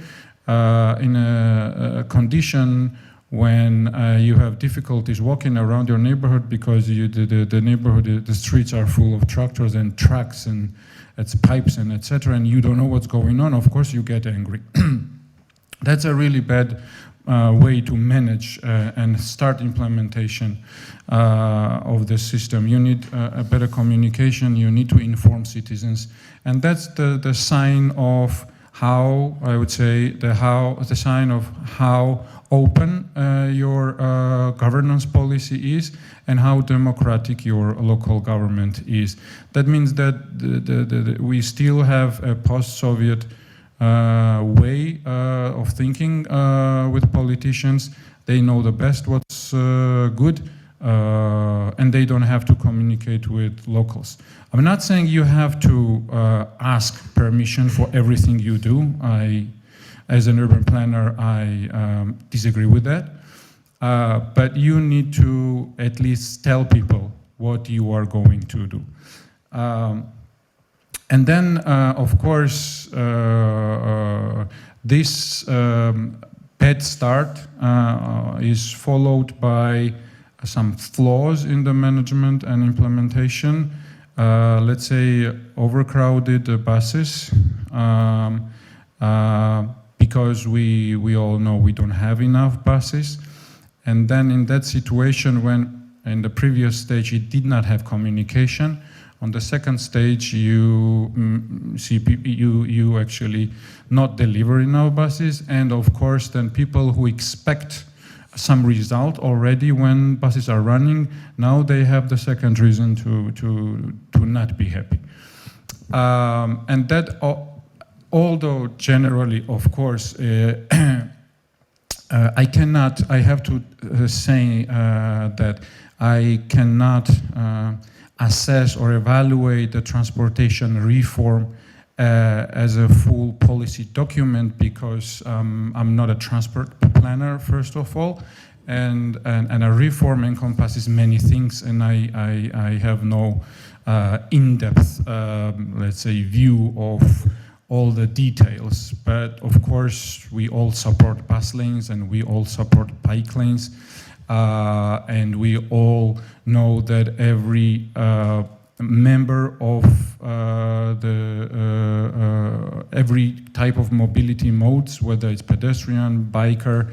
in a condition when you have difficulties walking around your neighborhood because the streets are full of tractors and trucks and it's pipes and etc., and you don't know what's going on, of course you get angry. That's a really bad way to manage and start implementation of the system. You need a better communication, you need to inform citizens, and that's the sign of how, I would say, the sign of how open your governance policy is and how democratic your local government is. That means that we still have a post-Soviet way of thinking with politicians. They know the best what's good, and they don't have to communicate with locals. I'm not saying you have to ask permission for everything you do. As an urban planner, I disagree with that. But you need to at least tell people what you are going to do. And then, of course, this bad start is followed by some flaws in the management and implementation. Let's say overcrowded buses, because we all know we don't have enough buses. And then in that situation, when in the previous stage it did not have communication, on the second stage you see you actually not deliver enough buses, and of course then people who expect some result already when buses are running, now they have the second reason to not be happy. And that, although generally, of course, I have to say that I cannot assess or evaluate the transportation reform as a full policy document, because I'm not a transport planner, first of all, and a reform encompasses many things, and I have no in-depth, let's say, view of all the details. But of course, we all support bus lanes and we all support bike lanes, and we all know that every member of every type of mobility modes, whether it's pedestrian, biker,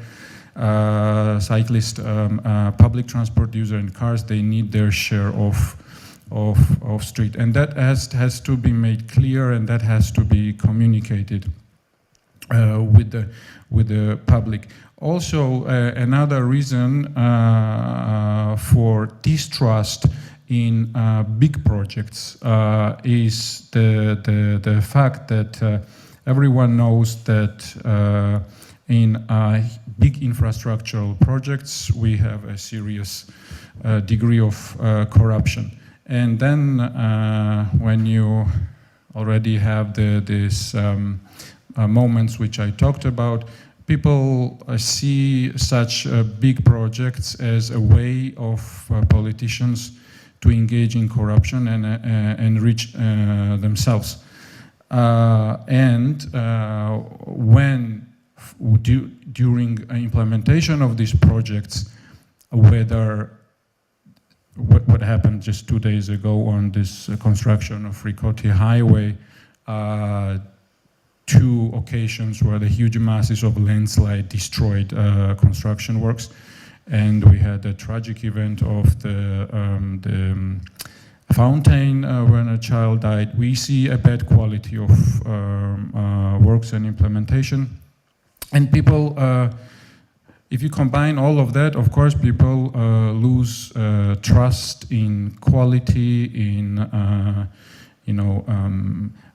cyclist, public transport user, and cars, they need their share of street, and that has to be made clear, and that has to be communicated with the public. Also, another reason for distrust in big projects is the fact that everyone knows that in big infrastructural projects we have a serious degree of corruption. And then when you already have these moments which I talked about, people see such big projects as a way of politicians to engage in corruption and enrich themselves. When during implementation of these projects, whether what happened just 2 days ago on this construction of Rikoti Highway, 2 occasions where the huge masses of landslide destroyed construction works, and we had a tragic event of the fountain when a child died. We see a bad quality of works and implementation, and people. If you combine all of that, of course, people lose trust in quality,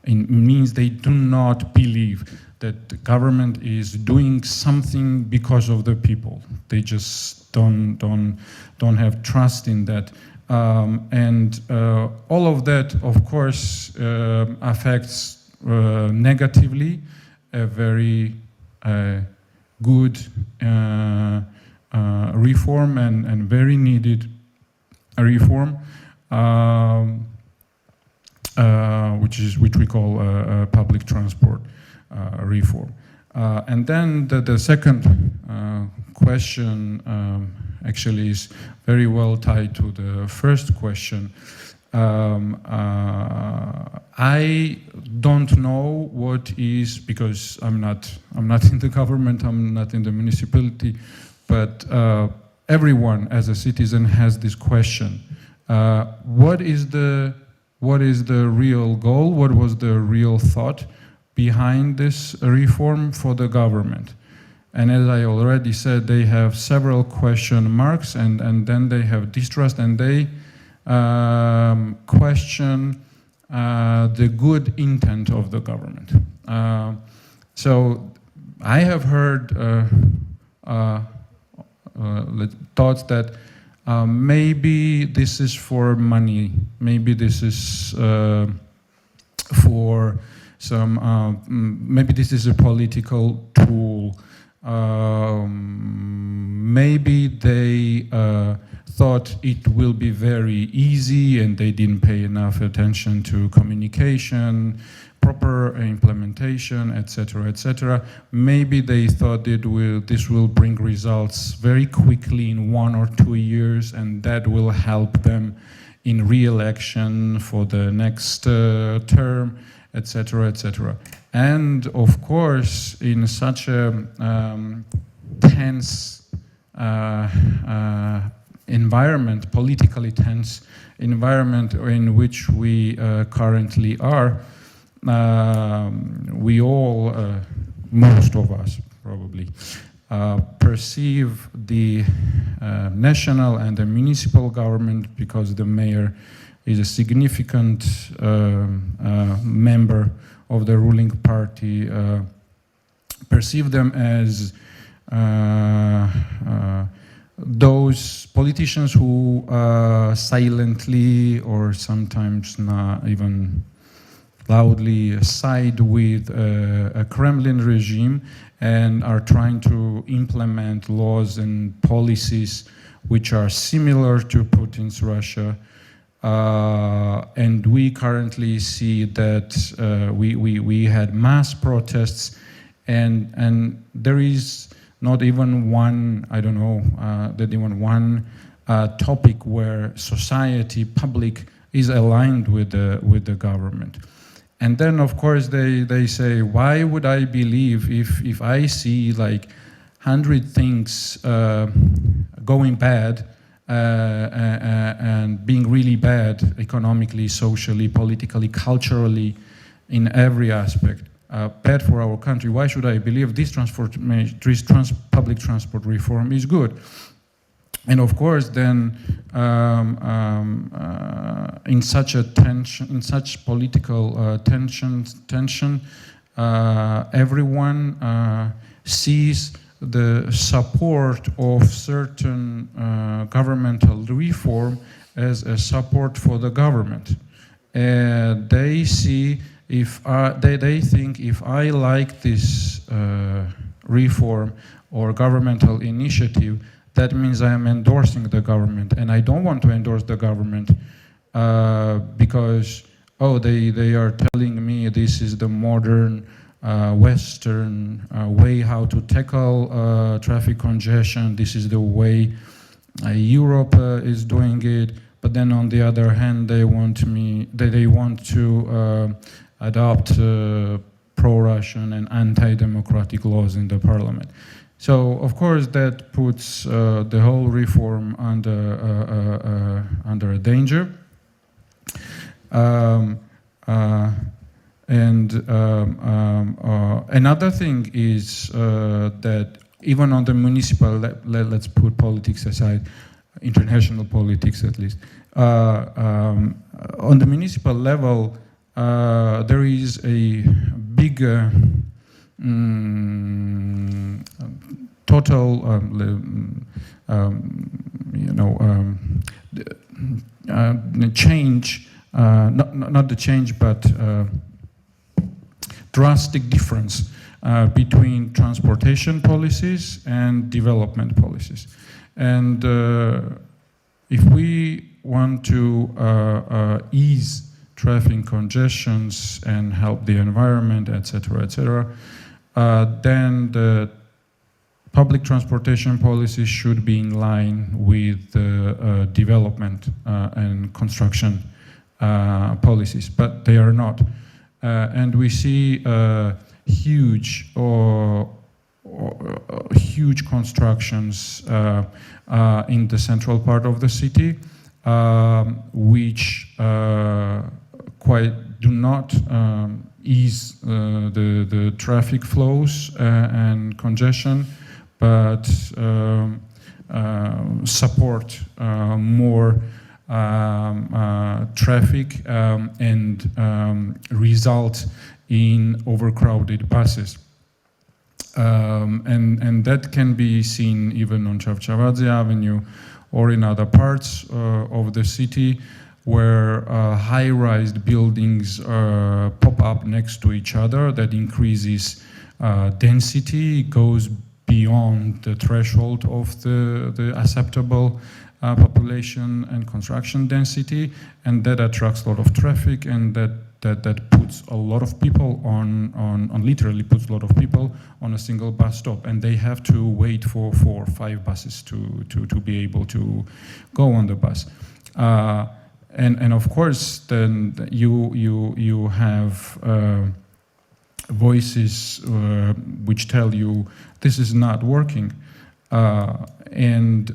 it means they do not believe that the government is doing something because of the people. They just don't have trust in that, and all of that, of course, affects negatively a very good reform and very needed reform, which we call public transport reform. And then the second question actually is very well tied to the first question. I don't know what is, because I'm not in the government, I'm not in the municipality, but everyone as a citizen has this question. What is the real goal? What was the real thought behind this reform for the government? And as I already said, they have several question marks, and then they have distrust, and they question the good intent of the government. So I have heard thoughts that maybe this is for money, maybe this is for some, maybe this is a political tool. Maybe they thought it will be very easy and they didn't pay enough attention to communication, proper implementation, etc., etc. Maybe they thought this will bring results very quickly in 1 or 2 years, and that will help them in re-election for the next term, etc., etc. And of course, in such a tense environment, politically tense environment in which we currently are, we all, most of us probably, perceive the national and the municipal government, because the mayor is a significant member of the ruling party, perceive them as those politicians who silently or sometimes not even loudly side with a Kremlin regime and are trying to implement laws and policies which are similar to Putin's Russia. And we currently see that we had mass protests, and there is not even one, I don't know, that even one topic where society, public, is aligned with the government. And then, of course, they say, why would I believe if I see like 100 things going bad and being really bad economically, socially, politically, culturally, in every aspect, bad for our country, why should I believe this public transport reform is good? And of course, then in such a tension, in such political tension, everyone sees the support of certain governmental reform as a support for the government. They see, they think if I like this reform or governmental initiative, that means I am endorsing the government, and I don't want to endorse the government because, oh, they are telling me this is the modern Western way how to tackle traffic congestion, this is the way Europe is doing it, but then on the other hand they want to adopt pro-Russian and anti-democratic laws in the parliament. So of course that puts the whole reform under danger. Another thing is that even on the municipal, let's put politics aside, international politics at least, on the municipal level, there is a big total, change, not the change, but drastic difference between transportation policies and development policies. And if we want to ease traffic congestions and help the environment, etc., then the public transportation policies should be in line with the development and construction policies, but they are not. And we see huge constructions in the central part of the city, which quite do not ease the traffic flows and congestion, but support more traffic and result in overcrowded buses. And that can be seen even on Chavchavadze Avenue or in other parts of the city, where high-rise buildings pop up next to each other. That increases density, goes beyond the threshold of the acceptable population and construction density, and that attracts a lot of traffic, and that puts a lot of people literally puts a lot of people on a single bus stop, and they have to wait for 4 or 5 buses to be able to go on the bus. And of course, then you have voices which tell you this is not working. And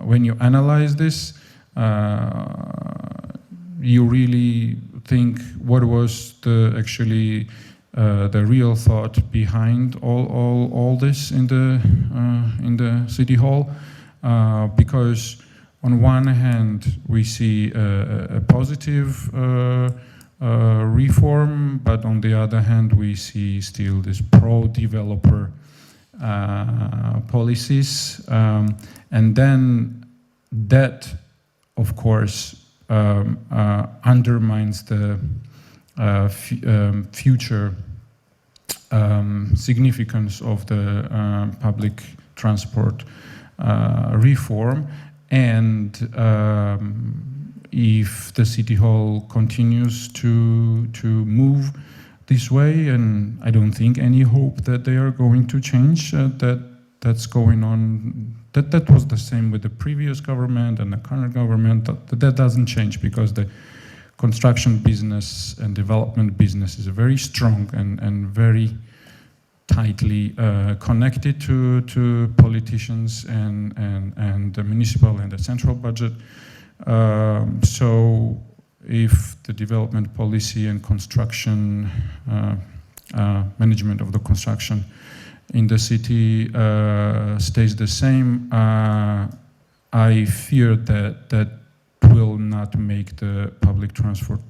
when you analyze this, you really think what was the real thought behind all this in the city hall, because on one hand we see a positive reform, but on the other hand we see still this pro-developer policies, and then that of course undermines the future significance of the public transport reform. And if the city hall continues to move this way, and I don't think any hope that they are going to change, that's going on. That was the same with the previous government and the current government. That doesn't change, because the construction business and development business is very strong and very tightly connected to politicians and the municipal and the central budget. So if the development policy and construction management of the construction in the city stays the same, I fear that will not make the public transport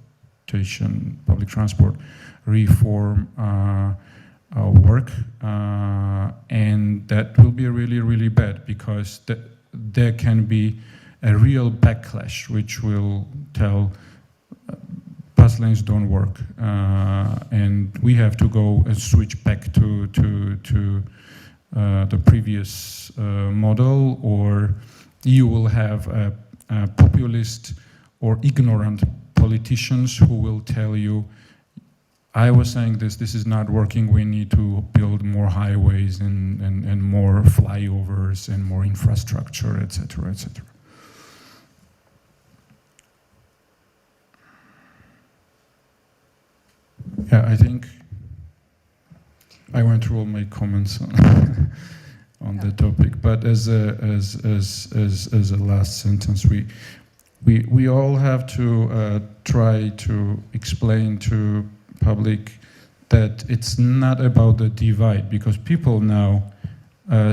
reform work, and that will be really, really bad, because there can be a real backlash which will tell bus lanes don't work, and we have to go and switch back to the previous model, or you will have a populist or ignorant politicians who will tell you, I was saying this is not working, we need to build more highways and more flyovers and more infrastructure, etc., etc. Yeah, I think I went through all my comments on the topic, but as a last sentence, we all have to try to explain to public that it's not about the divide, because people now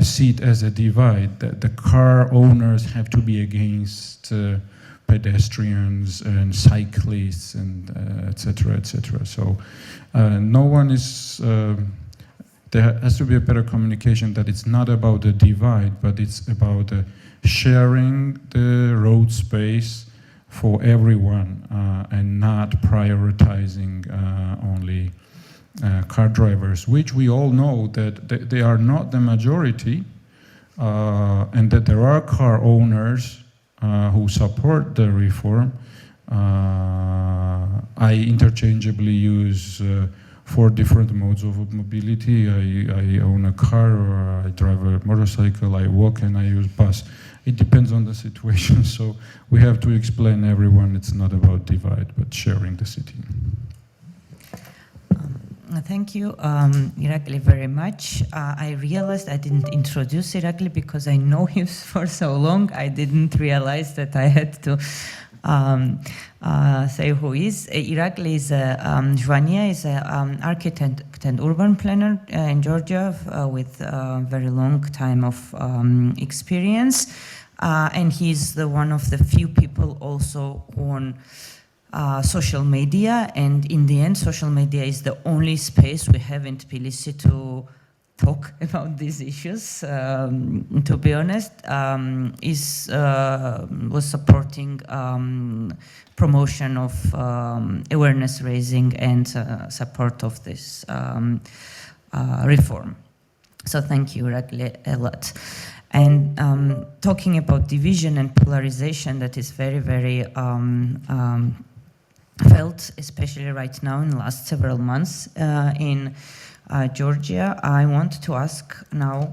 see it as a divide, that the car owners have to be against pedestrians and cyclists and etc., etc. So no one is, there has to be a better communication that it's not about the divide, but it's about sharing the road space for everyone and not prioritizing only car drivers, which we all know that they are not the majority, and that there are car owners who support the reform. I interchangeably use 4 different modes of mobility. I own a car, or I drive a motorcycle, I walk, and I use bus. It depends on the situation, so we have to explain everyone it's not about divide, but sharing the city. Thank you, Irakli, very much. I realized I didn't introduce Irakli because I know him for so long. I didn't realize that I had to say who is. Irakli is Joania is an architect and urban planner in Georgia with a very long time of experience. And he's one of the few people also on social media, and in the end, social media is the only space we have in Tbilisi to talk about these issues. To be honest, was supporting promotion of awareness raising and support of this reform. So thank you, Irakli, a lot. And talking about division and polarization, that is very, very felt, especially right now in the last several months in Georgia. I want to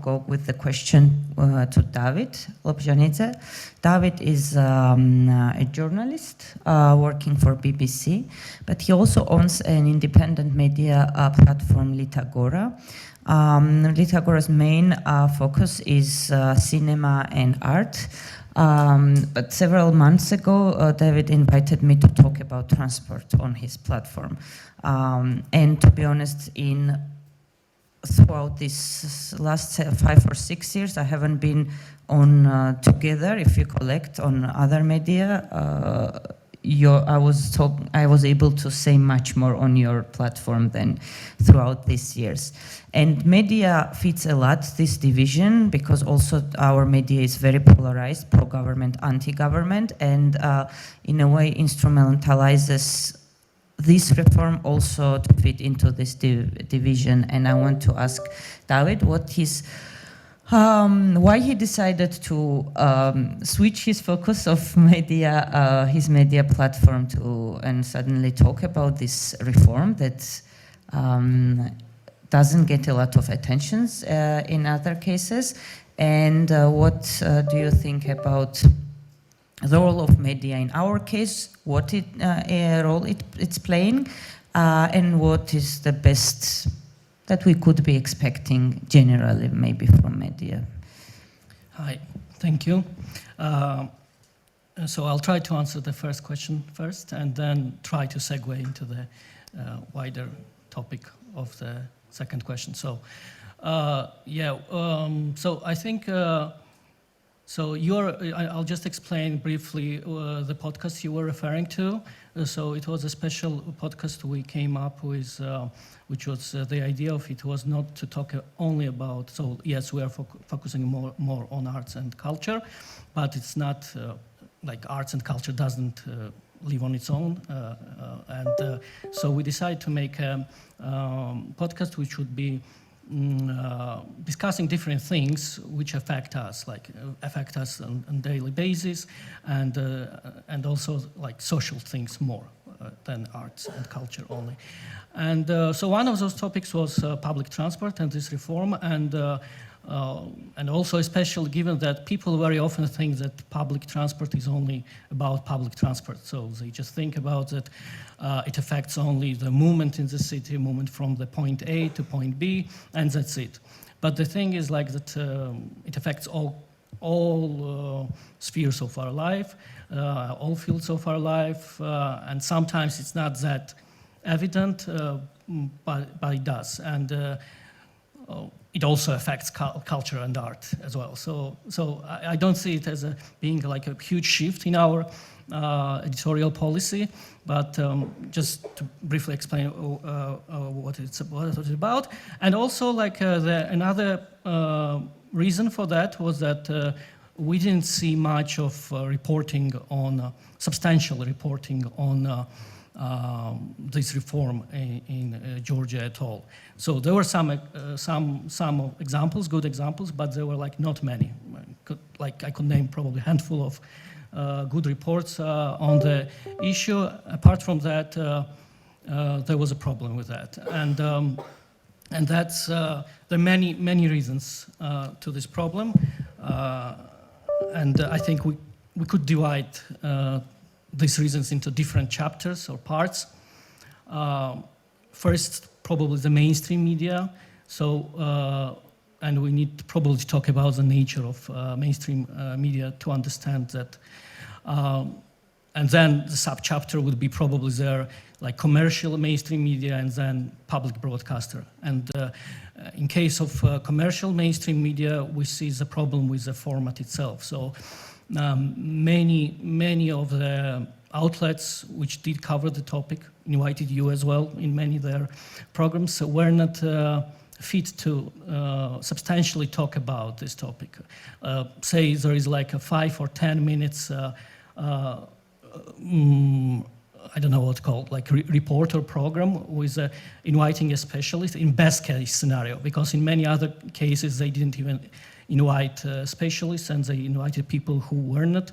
go with the question to David Lobzhanidze. David is a journalist working for BBC, but he also owns an independent media platform, Litagora. Litagora's main focus is cinema and art. But several months ago, David invited me to talk about transport on his platform. And to be honest, throughout this last 5 or 6 years, I haven't been on together, if you collect on other media, I was able to say much more on your platform than throughout these years. And media fits a lot this division, because also our media is very polarized, pro-government, anti-government, and in a way instrumentalizes this reform also to fit into this division. And I want to ask David why he decided to switch his focus of media, his media platform and suddenly talk about this reform that doesn't get a lot of attention in other cases. And what do you think about the role of media in our case, what role it's playing, and what is the best that we could be expecting generally, maybe from media? Hi, thank you. So I'll try to answer the first question first, and then try to segue into the wider topic of the second question. So, so I think, I'll just explain briefly the podcast you were referring to. So it was a special podcast we came up with, which was the idea of it was not to talk only about, so yes, we are focusing more on arts and culture, but it's not like arts and culture doesn't live on its own. So we decided to make a podcast which would be discussing different things which affect us, affect us on daily basis, and also like social things more than arts and culture only. And so one of those topics was public transport and this reform, and also especially given that people very often think that public transport is only about public transport. So they just think about that it affects only the movement in the city, movement from the point A to point B, and that's it. But the thing is like that it affects all spheres of our life, all fields of our life, and sometimes it's not that evident, but it does. And it also affects culture and art as well. So I don't see it as being like a huge shift in our editorial policy, but just to briefly explain what it's about. And also like another reason for that was that we didn't see much of reporting on, substantial reporting on this reform in Georgia at all. So there were some examples, good examples, but there were like not many. I could name probably a handful of good reports on the issue. Apart from that, there was a problem with that, and that's there are many reasons to this problem, and I think we could divide these reasons into different chapters or parts. First, probably the mainstream media. So, and we need to probably talk about the nature of mainstream media to understand that. And then the sub-chapter would be probably there, like commercial mainstream media and then public broadcaster. And in case of commercial mainstream media, we see the problem with the format itself. So many of the outlets which did cover the topic, invited you as well in many of their programs, were not fit to substantially talk about this topic. Say there is like a 5 or 10 minutes I don't know what it's called, like reporter program with inviting a specialist in best case scenario, because in many other cases they didn't even invite specialists, and they invited people who were not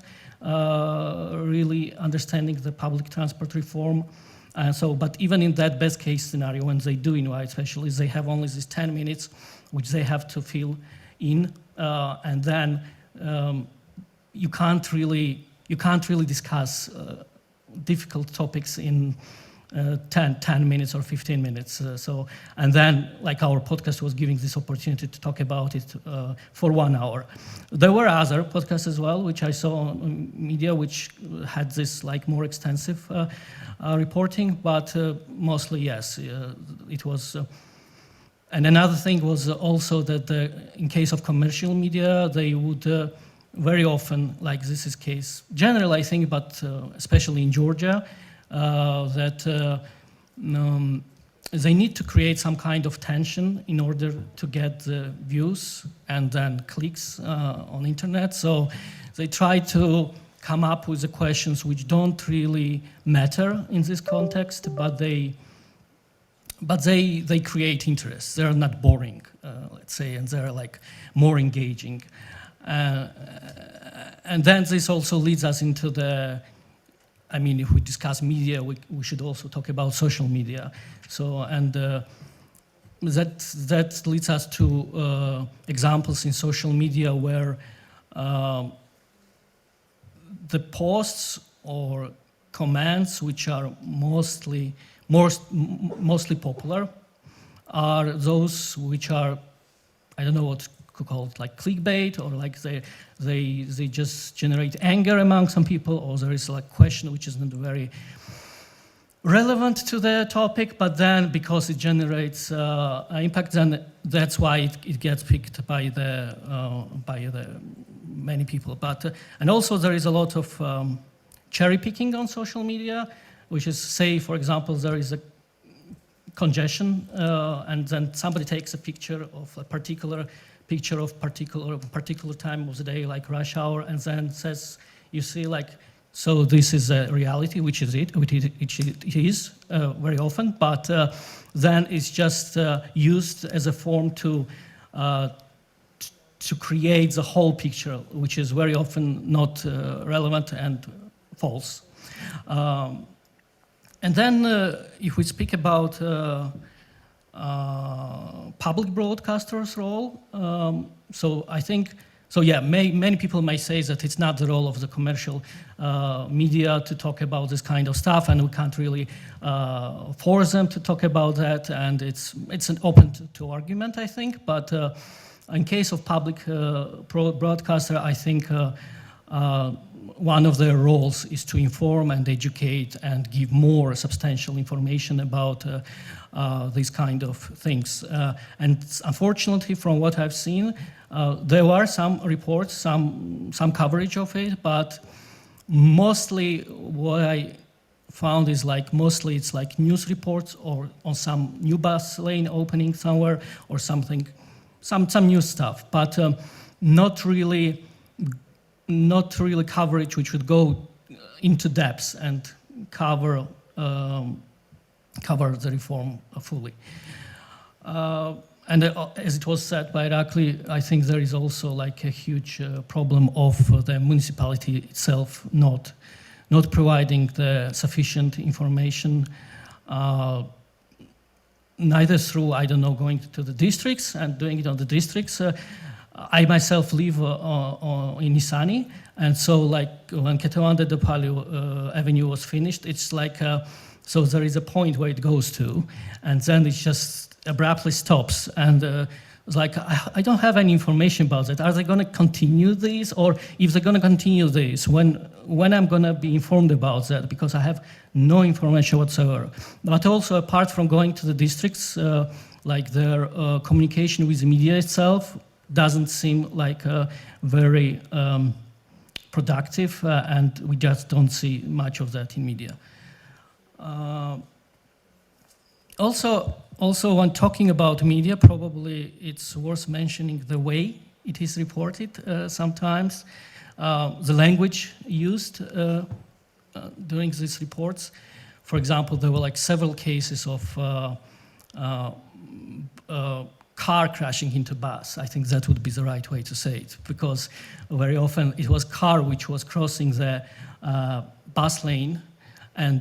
really understanding the public transport reform. But even in that best case scenario, when they do invite specialists, they have only these 10 minutes which they have to fill in, and then you can't really discuss difficult topics in 10 minutes or 15 minutes. And then like our podcast was giving this opportunity to talk about it for 1 hour. There were other podcasts as well, which I saw on media, which had this like more extensive reporting, but mostly yes, it was. And another thing was also that in case of commercial media, they would very often, like this is case general, I think, but especially in Georgia, that they need to create some kind of tension in order to get the views and then clicks on internet. So they try to come up with the questions which don't really matter in this context, but they create interest. They're not boring, let's say, and they're like more engaging. And then this also leads us into I mean, if we discuss media, we should also talk about social media. So, and that leads us to examples in social media where the posts or comments which are mostly popular are those which are, I don't know what to call it, like clickbait, or like they just generate anger among some people, or there is like question which is not very relevant to the topic, but then because it generates impact, then that's why it gets picked by the many people. But and also there is a lot of cherry picking on social media, which is, say, for example, there is a congestion, and then somebody takes a picture of a particular time of the day, like rush hour, and then says, you see like So this is a reality, which it is very often, but then it's just used as a form to create the whole picture, which is very often not relevant and false. And then if we speak about public broadcasters' role, so I think, so yeah, many people may say that it's not the role of the commercial media to talk about this kind of stuff, and we can't really force them to talk about that, and it's an open to argument, I think. But in case of public broadcaster, I think one of their roles is to inform and educate and give more substantial information about these kind of things. And unfortunately, from what I've seen, there are some reports, some coverage of it, but mostly what I found is mostly it's like news reports or on some new bus lane opening somewhere or something, some new stuff, but not really coverage which would go into depth and cover the reform fully. And as it was said by Irakli, I think there is also a huge problem of the municipality itself not providing the sufficient information, neither through, I don't know, going to the districts and doing it on the districts. I myself live in Isani, and so when Ketewande de Palio Avenue was finished, it's so there is a point where it goes to, and then it just abruptly stops, and it's I don't have any information about that. Are they going to continue this, or if they're going to continue this, when I'm going to be informed about that, because I have no information whatsoever. But also, apart from going to the districts, their communication with the media itself doesn't seem very productive, and we just don't see much of that in media. Also, when talking about media, probably it's worth mentioning the way it is reported sometimes, the language used during these reports. For example, there were several cases of car crashing into bus. I think that would be the right way to say it, because very often it was car which was crossing the bus lane,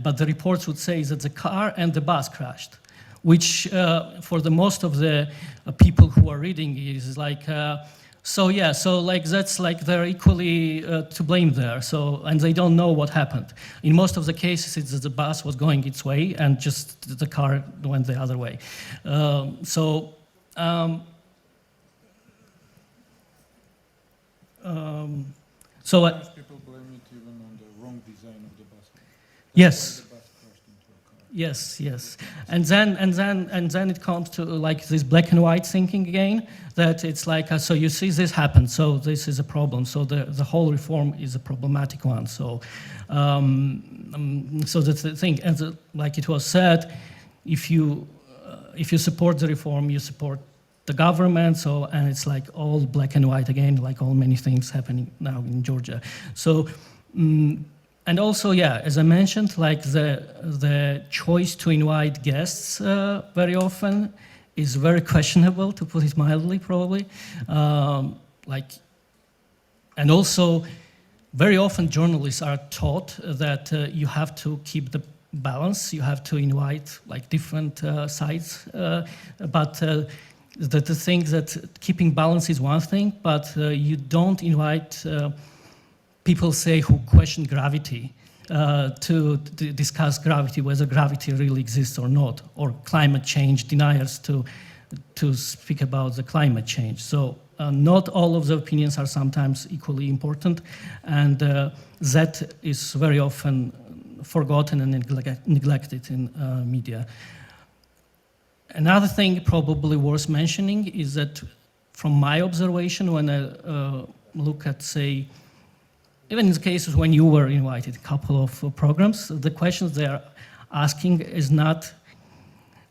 but the reports would say that the car and the bus crashed, which for the most of the people who are reading is that's they're equally to blame there. So, and they don't know what happened. In most of the cases, it's that the bus was going its way and just the car went the other way. People blame it even on the wrong design of the bus. Yes. The bus crashed into a car. Yes, and then it comes to this black and white thinking again. That it's so you see this happen, so this is a problem. So the whole reform is a problematic one. So so that's the thing. And like it was said, if you support the reform, you support the government. So, and it's all black and white again, all many things happening now in Georgia. So. And also, yeah, as I mentioned, the choice to invite guests very often is very questionable, to put it mildly, probably. And also, very often journalists are taught that you have to keep the balance, you have to invite different sides, but the thing that keeping balance is one thing, but you don't invite people who question gravity to discuss gravity, whether gravity really exists or not, or climate change deniers to speak about the climate change. So not all of the opinions are sometimes equally important, and that is very often forgotten and neglected in media. Another thing probably worth mentioning is that from my observation, when I look at, say, even in the cases when you were invited, a couple of programs, the questions they are asking is not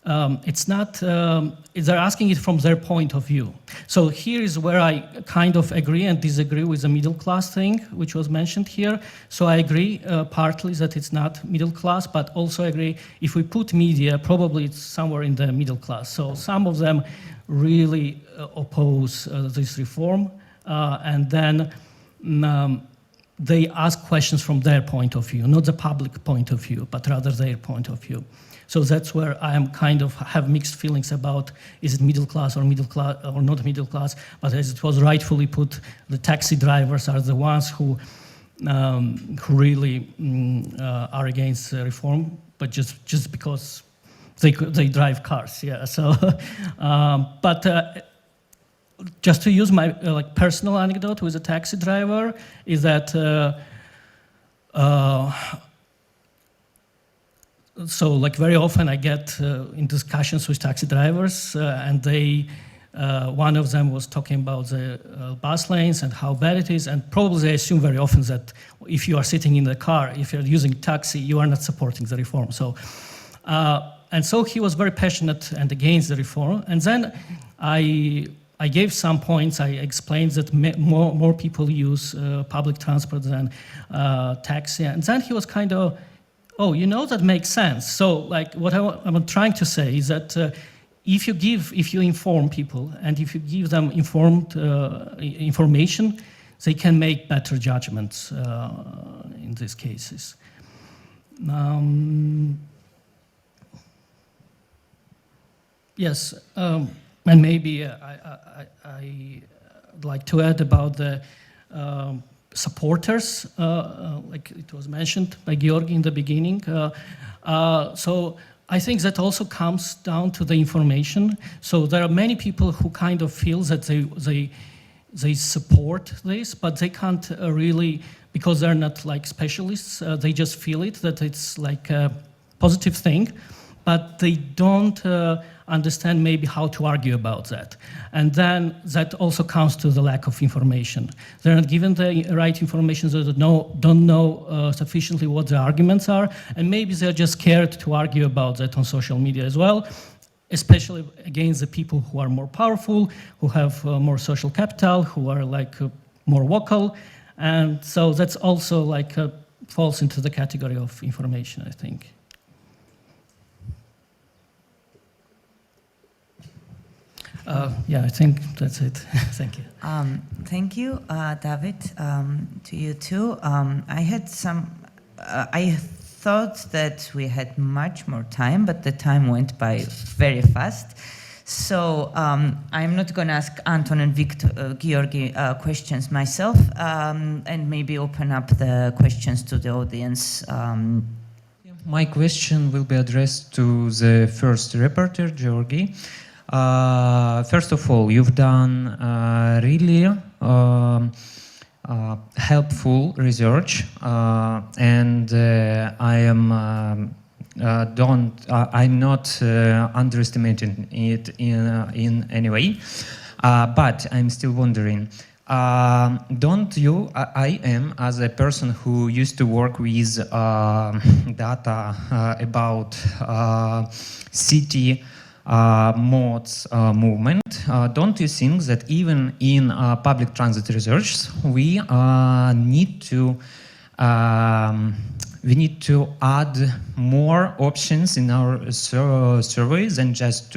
it's not, they're asking it from their point of view. So here is where I kind of agree and disagree with the middle class thing, which was mentioned here. So I agree partly that it's not middle class, but also agree if we put media, probably it's somewhere in the middle class. So some of them really oppose this reform, and then they ask questions from their point of view, not the public point of view, but rather their point of view. So that's where I am kind of have mixed feelings about is it middle class or not middle class. But as it was rightfully put, the taxi drivers are the ones who really are against reform, but just because they drive cars, yeah. So, just to use my personal anecdote with a taxi driver is that. So very often I get in discussions with taxi drivers and one of them was talking about the bus lanes and how bad it is, and probably they assume very often that if you are sitting in the car, if you're using taxi, you are not supporting the reform. So, and so he was very passionate and against the reform. And then I gave some points. I explained that more people use public transport than taxi. And then he was kind of, oh, that makes sense. So what I'm trying to say is that if you inform people and if you give them informed information, they can make better judgments in these cases. Yes, and maybe I'd like to add about the supporters, like it was mentioned by Georgi in the beginning. So I think that also comes down to the information. So there are many people who kind of feel that they support this, but they can't really, because they're not specialists, they just feel it, that it's a positive thing, but they don't understand maybe how to argue about that. And then that also comes to the lack of information. They're not given the right information, so they don't know sufficiently what the arguments are, and maybe they're just scared to argue about that on social media as well, especially against the people who are more powerful, who have more social capital, who are more vocal. And so that's also falls into the category of information, I think. Yeah, I think that's it. Thank you. Thank you, David, to you too. I had I thought that we had much more time, but the time went by very fast. So I'm not going to ask Anton and Georgi questions myself, and maybe open up the questions to the audience. My question will be addressed to the first reporter, Georgi. First of all, you've done really helpful research, and I'm not underestimating it in any way, but I'm still wondering. Don't you? I am, as a person who used to work with data about city mods movement. Don't you think that even in public transit research, we need to add more options in our surveys than just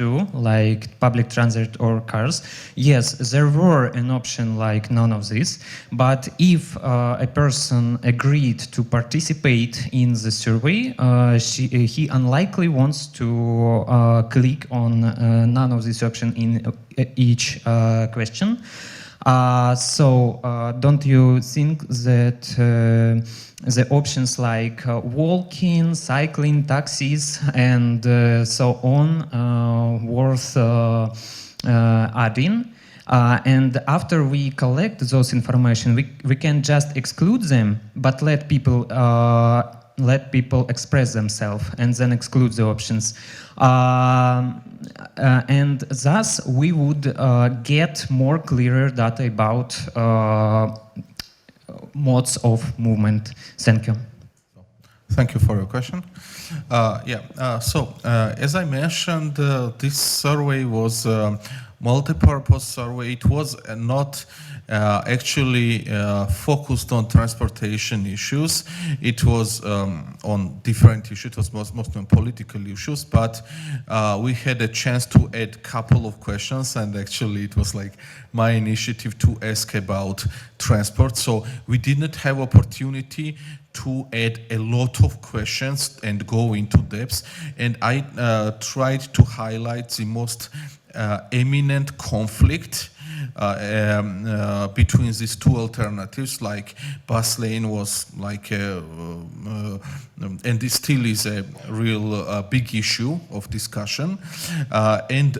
public transit or cars? Yes, there were an option like none of this, but if a person agreed to participate in the survey, he unlikely wants to click on none of this option in each question. So don't you think that the options like walking, cycling, taxis, and so on worth adding? And after we collect those information, we can just exclude them, but let people express themselves and then exclude the options. And thus we would get more clearer data about modes of movement. Thank you. Thank you for your question. As I mentioned, this survey was a multi-purpose survey. It was not actually focused on transportation issues. It was on different issues. It was mostly on political issues, but we had a chance to add a couple of questions, and actually it was like my initiative to ask about transport. So we didn't have opportunity to add a lot of questions and go into depth, and I tried to highlight the most eminent conflict between these two alternatives. Like bus lane was like and this still is a real big issue of discussion, and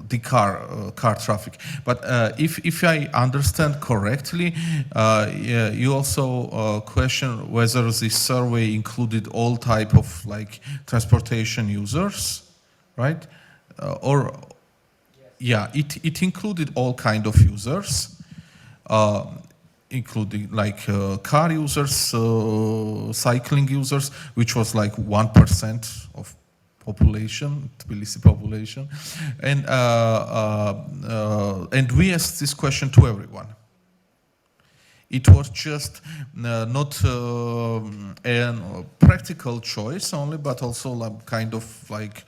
the car traffic. But if I understand correctly, you also question whether this survey included all type of like transportation users, right? Yeah, it included all kind of users, including like car users, cycling users, which was like 1% of population, Tbilisi population, and we asked this question to everyone. It was just not a practical choice only, but also like kind of like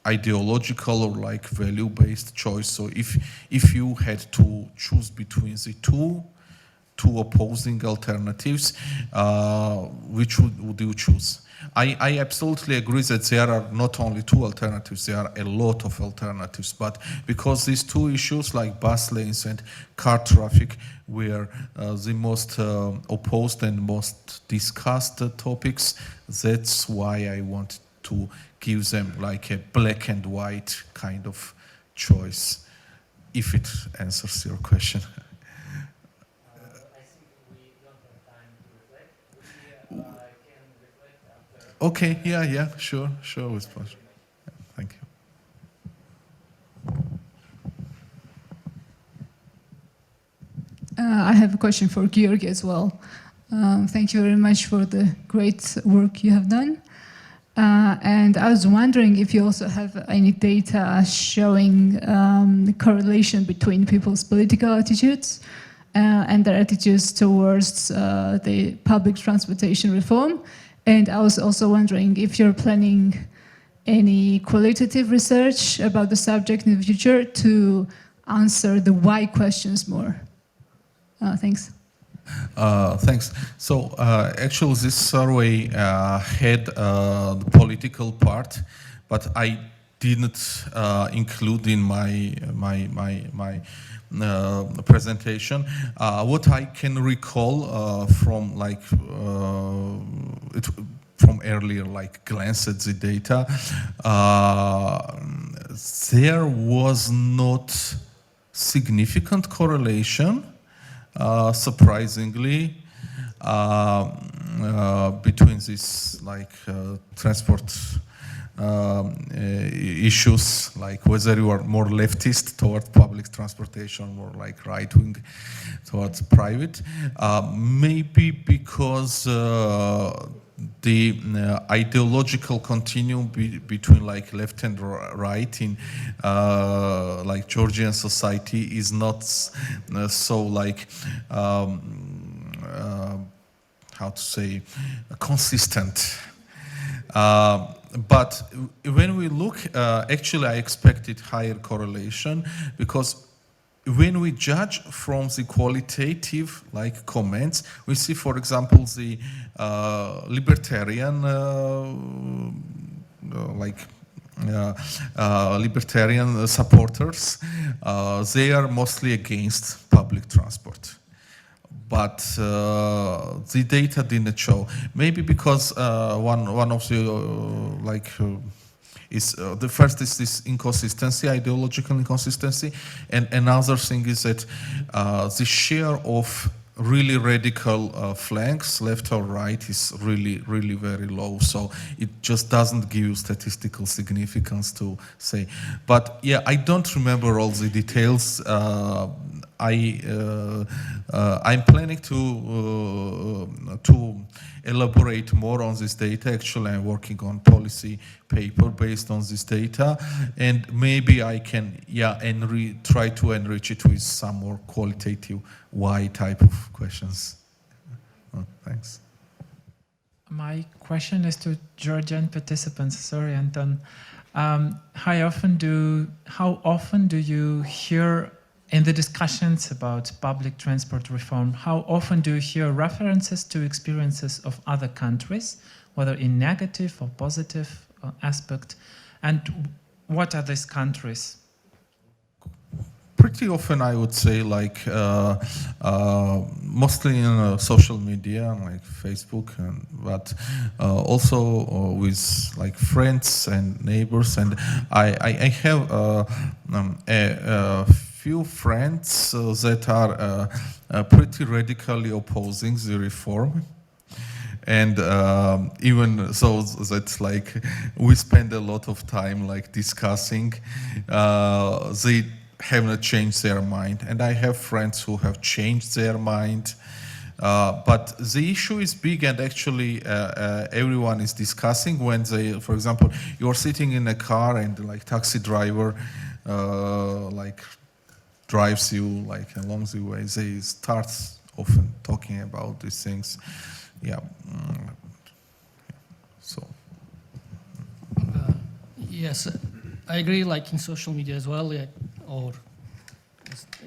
ideological or like value-based choice. So if you had to choose between the two opposing alternatives, which would you choose? I absolutely agree that there are not only two alternatives, there are a lot of alternatives, but because these two issues like bus lanes and car traffic were the most opposed and most discussed topics, that's why I want to give them like a black and white kind of choice, if it answers your question. I think we don't have time to reflect. We can reflect after. Okay, yeah, sure, with pleasure. Thank you. I have a question for Georgi as well. Thank you very much for the great work you have done. And I was wondering if you also have any data showing the correlation between people's political attitudes and their attitudes towards the public transportation reform. And I was also wondering if you're planning any qualitative research about the subject in the future to answer the why questions more. Thanks. Thanks. So actually this survey had the political part, but I didn't include in my presentation. What I can recall from like from earlier like glance at the data, there was not significant correlation, surprisingly, between these like transport issues, like whether you are more leftist towards public transportation or like right-wing towards private. Maybe because the ideological continuum between like left and right in like Georgian society is not so like how to say consistent. But when we look, actually I expected higher correlation, because when we judge from the qualitative like comments, we see, for example, the libertarian libertarian supporters, they are mostly against public transport. But the data didn't show. Maybe because one of the is the first is this inconsistency, ideological inconsistency, and another thing is that the share of really radical flanks, left or right, is really very low. So it just doesn't give you statistical significance to say. But yeah, I don't remember all the details. I I'm planning to elaborate more on this data. Actually, I'm working on policy paper based on this data, and maybe I can try to enrich it with some more qualitative why type of questions. Thanks. My question is to Georgian participants. Sorry, Anton. How often do you hear in the discussions about public transport reform, how often do you hear references to experiences of other countries, whether in negative or positive aspect, and what are these countries? Pretty often, I would say, like mostly in social media, like Facebook, but also with like friends and neighbors. And I have a few friends that are pretty radically opposing the reform. And even so, that's like we spend a lot of time like discussing. They have not changed their mind, and I have friends who have changed their mind. But the issue is big, and actually everyone is discussing when they, for example, you're sitting in a car and like taxi driver like drives you like along the way. They start often talking about these things. Yeah. So. Yes, I agree. Like in social media as well, or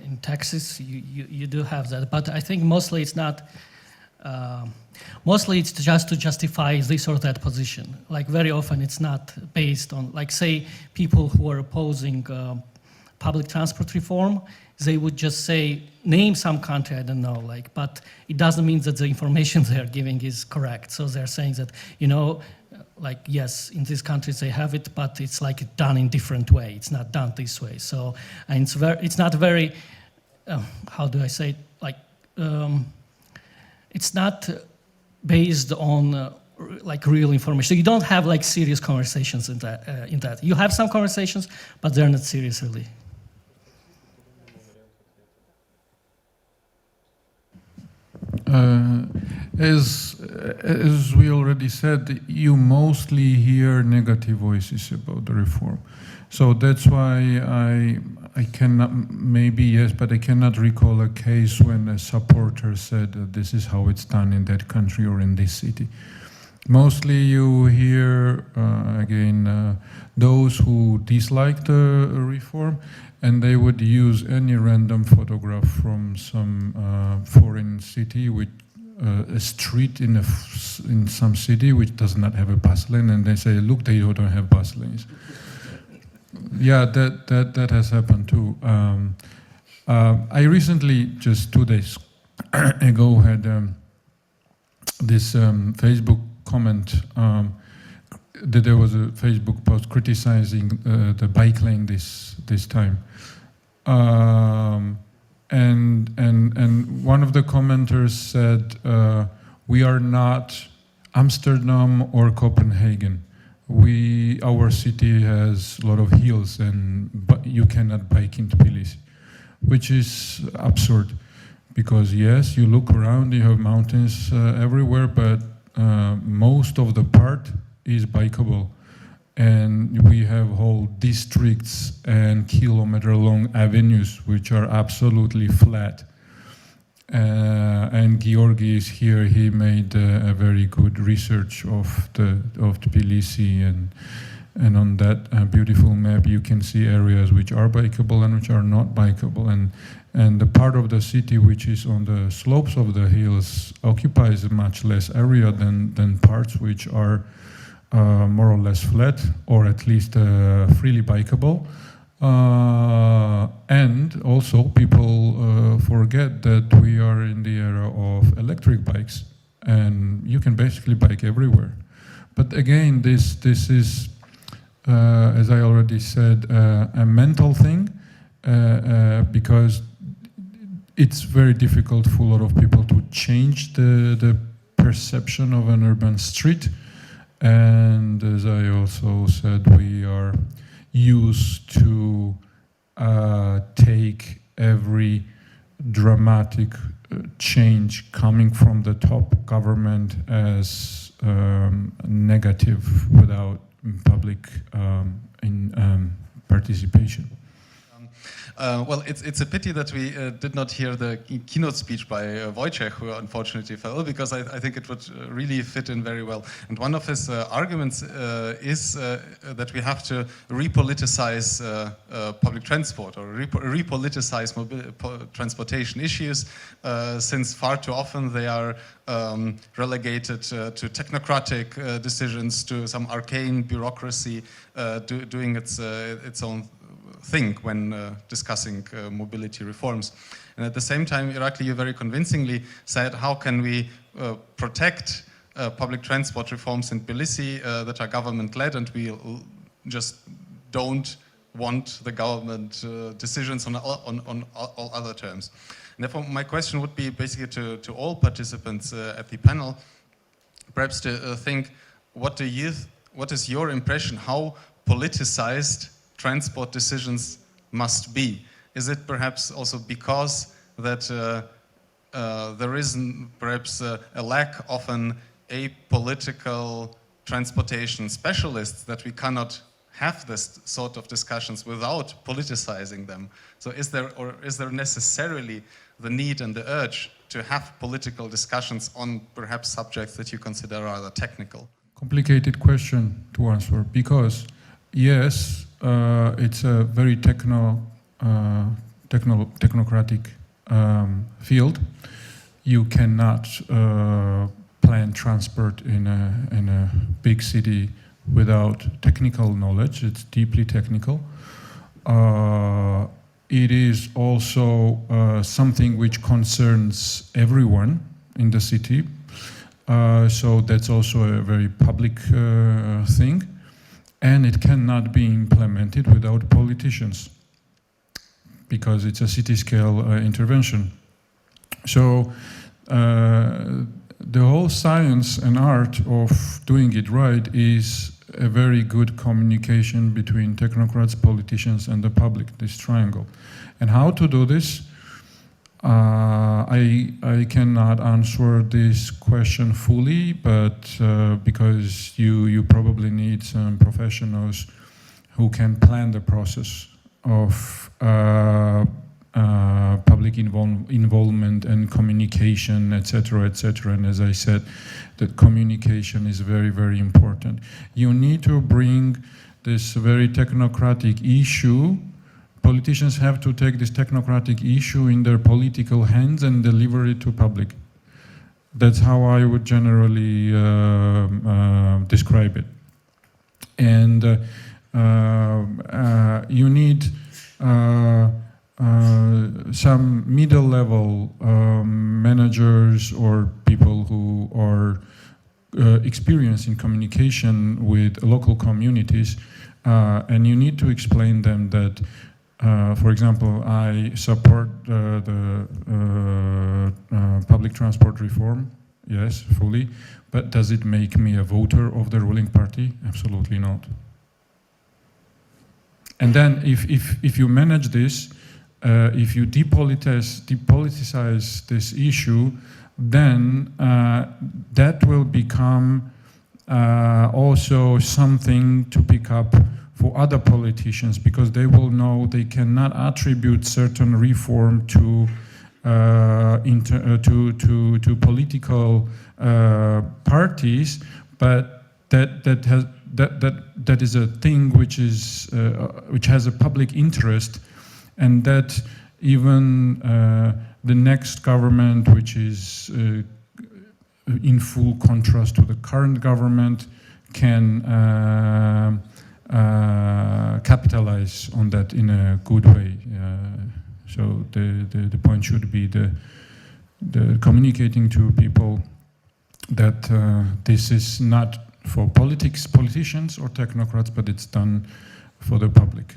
in taxis, you do have that. But I think mostly it's not. Mostly it's just to justify this or that position. Like very often it's not based on, like say, people who are opposing public transport reform, they would just say, name some country, I don't know, like, but it doesn't mean that the information they are giving is correct. So they're saying that, you know, like, yes, in these countries they have it, but it's like done in different way. It's not done this way. So, and it's not very, how do I say it? Like, it's not based on like real information. So you don't have like serious conversations in that. You have some conversations, but they're not serious really. As we already said, you mostly hear negative voices about the reform. So that's why I cannot, maybe yes, but I cannot recall a case when a supporter said that this is how it's done in that country or in this city. Mostly you hear, again, those who dislike the reform, and they would use any random photograph from some foreign city, with a street in some city which does not have a bus lane, and they say, look, they don't have bus lanes. Yeah, that has happened too. I recently, just 2 days ago, had this Facebook comment that there was a Facebook post criticizing the bike lane this time. And one of the commenters said, we are not Amsterdam or Copenhagen. Our city has a lot of hills, but you cannot bike in Tbilisi, which is absurd. Because yes, you look around, you have mountains everywhere, but most of the part is bikeable. And we have whole districts and kilometer-long avenues which are absolutely flat. And Georgi is here. He made a very good research of Tbilisi, and on that beautiful map you can see areas which are bikeable and which are not bikeable. And the part of the city which is on the slopes of the hills occupies much less area than parts which are more or less flat, or at least freely bikeable. And also people forget that we are in the era of electric bikes, and you can basically bike everywhere. But again, this is, as I already said, a mental thing, because it's very difficult for a lot of people to change the perception of an urban street. And as I also said, we are used to take every dramatic change coming from the top government as negative without public participation. Well, it's a pity that we did not hear the keynote speech by Wojciech, who unfortunately fell, because I think it would really fit in very well. And one of his arguments is that we have to repoliticize public transport, or repoliticize transportation issues, since far too often they are relegated to technocratic decisions, to some arcane bureaucracy doing its own thing when discussing mobility reforms. And at the same time, Irakli, you very convincingly said, how can we protect public transport reforms in Tbilisi that are government-led, and we just don't want the government decisions on all other terms. And therefore, my question would be basically to all participants at the panel, perhaps to think, what is your impression, how politicized transport decisions must be? Is it perhaps also because that there is perhaps a lack of an apolitical transportation specialist, that we cannot have this sort of discussions without politicizing them? So is there necessarily the need and the urge to have political discussions on perhaps subjects that you consider rather technical? Complicated question to answer, because yes, it's a very technocratic field. You cannot plan transport in a big city without technical knowledge. It's deeply technical. It is also something which concerns everyone in the city. So that's also a very public thing. And it cannot be implemented without politicians, because it's a city-scale intervention. So the whole science and art of doing it right is a very good communication between technocrats, politicians, and the public, this triangle. And how to do this? I cannot answer this question fully, but because you probably need some professionals who can plan the process of public involvement and communication, etc., etc. And as I said, that communication is very, very important. You need to bring this very technocratic issue. Politicians have to take this technocratic issue in their political hands and deliver it to public. That's how I would generally describe it. And you need some middle-level managers or people who are experienced in communication with local communities, and you need to explain them that, for example, I support the public transport reform, yes, fully, but does it make me a voter of the ruling party? Absolutely not. And then if you manage this, if you depoliticize this issue, then that will become also something to pick up for other politicians, because they will know they cannot attribute certain reform to political parties, but that is a thing which has a public interest, and that even the next government, which is in full contrast to the current government, can capitalize on that in a good way. So the point should be the communicating to people that this is not for politicians or technocrats, but it's done for the public.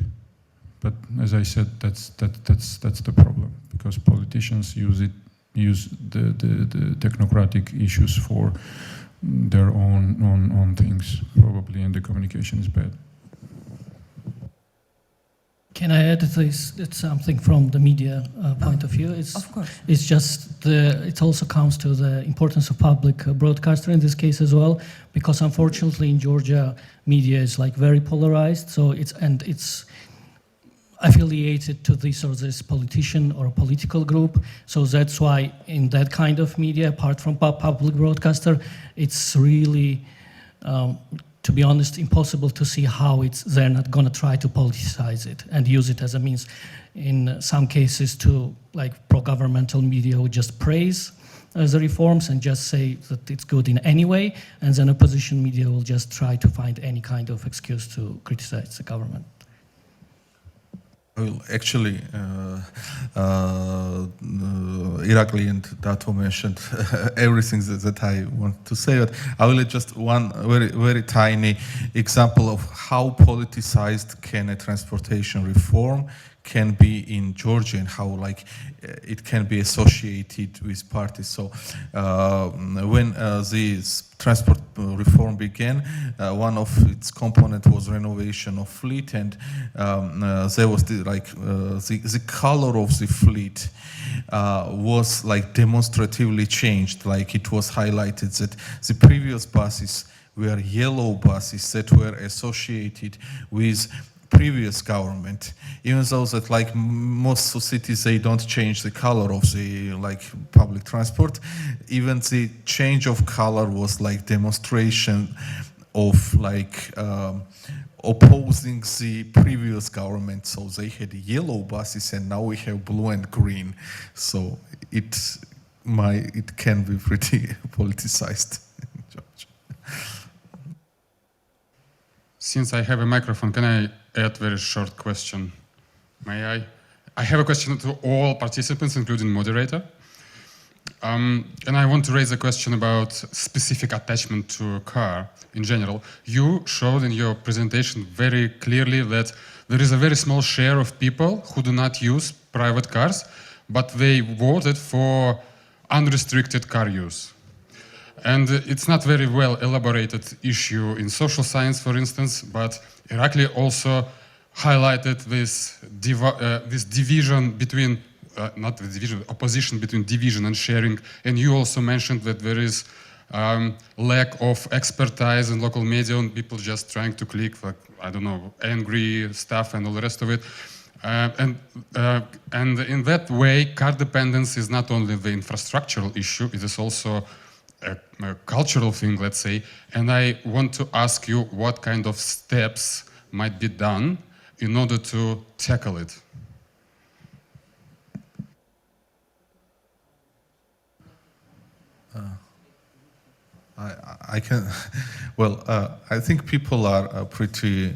But as I said, that's the problem, because politicians use the technocratic issues for their own things, probably, and the communication is bad. Can I add this? It's something from the media point of view. Of course. It's just it also comes to the importance of public broadcaster in this case as well, because unfortunately in Georgia, media is like very polarized. So it's affiliated to this or this politician or a political group. So that's why in that kind of media, apart from public broadcaster, it's really, to be honest, impossible to see how they're not going to try to politicize it and use it as a means. In some cases, to like pro-governmental media would just praise the reforms and just say that it's good in any way, and then opposition media will just try to find any kind of excuse to criticize the government. Well, actually, Irakli and Dato mentioned everything that I want to say. But I will just one very tiny example of how politicized can a transportation reform can be in Georgia and how like it can be associated with parties. So when this transport reform began, one of its components was renovation of fleet, and there was the color of the fleet was like demonstratively changed. Like it was highlighted that the previous buses were yellow buses that were associated with previous government, even though that like most cities they don't change the color of the like public transport. Even the change of color was like demonstration of like opposing the previous government. So they had yellow buses and now we have blue and green. So it can be pretty politicized in Georgia. Since I have a microphone, can I add a very short question? May I? I have a question to all participants, including moderator. And I want to raise a question about specific attachment to a car in general. You showed in your presentation very clearly that there is a very small share of people who do not use private cars, but they voted for unrestricted car use. And it's not very well elaborated issue in social science, for instance, but Irakli also highlighted this division between, not the division, opposition between division and sharing. And you also mentioned that there is lack of expertise in local media and people just trying to click, like, I don't know, angry stuff and all the rest of it. And in that way, car dependence is not only the infrastructural issue, it is also a cultural thing, let's say. And I want to ask you what kind of steps might be done in order to tackle it. I can, well, I think people are pretty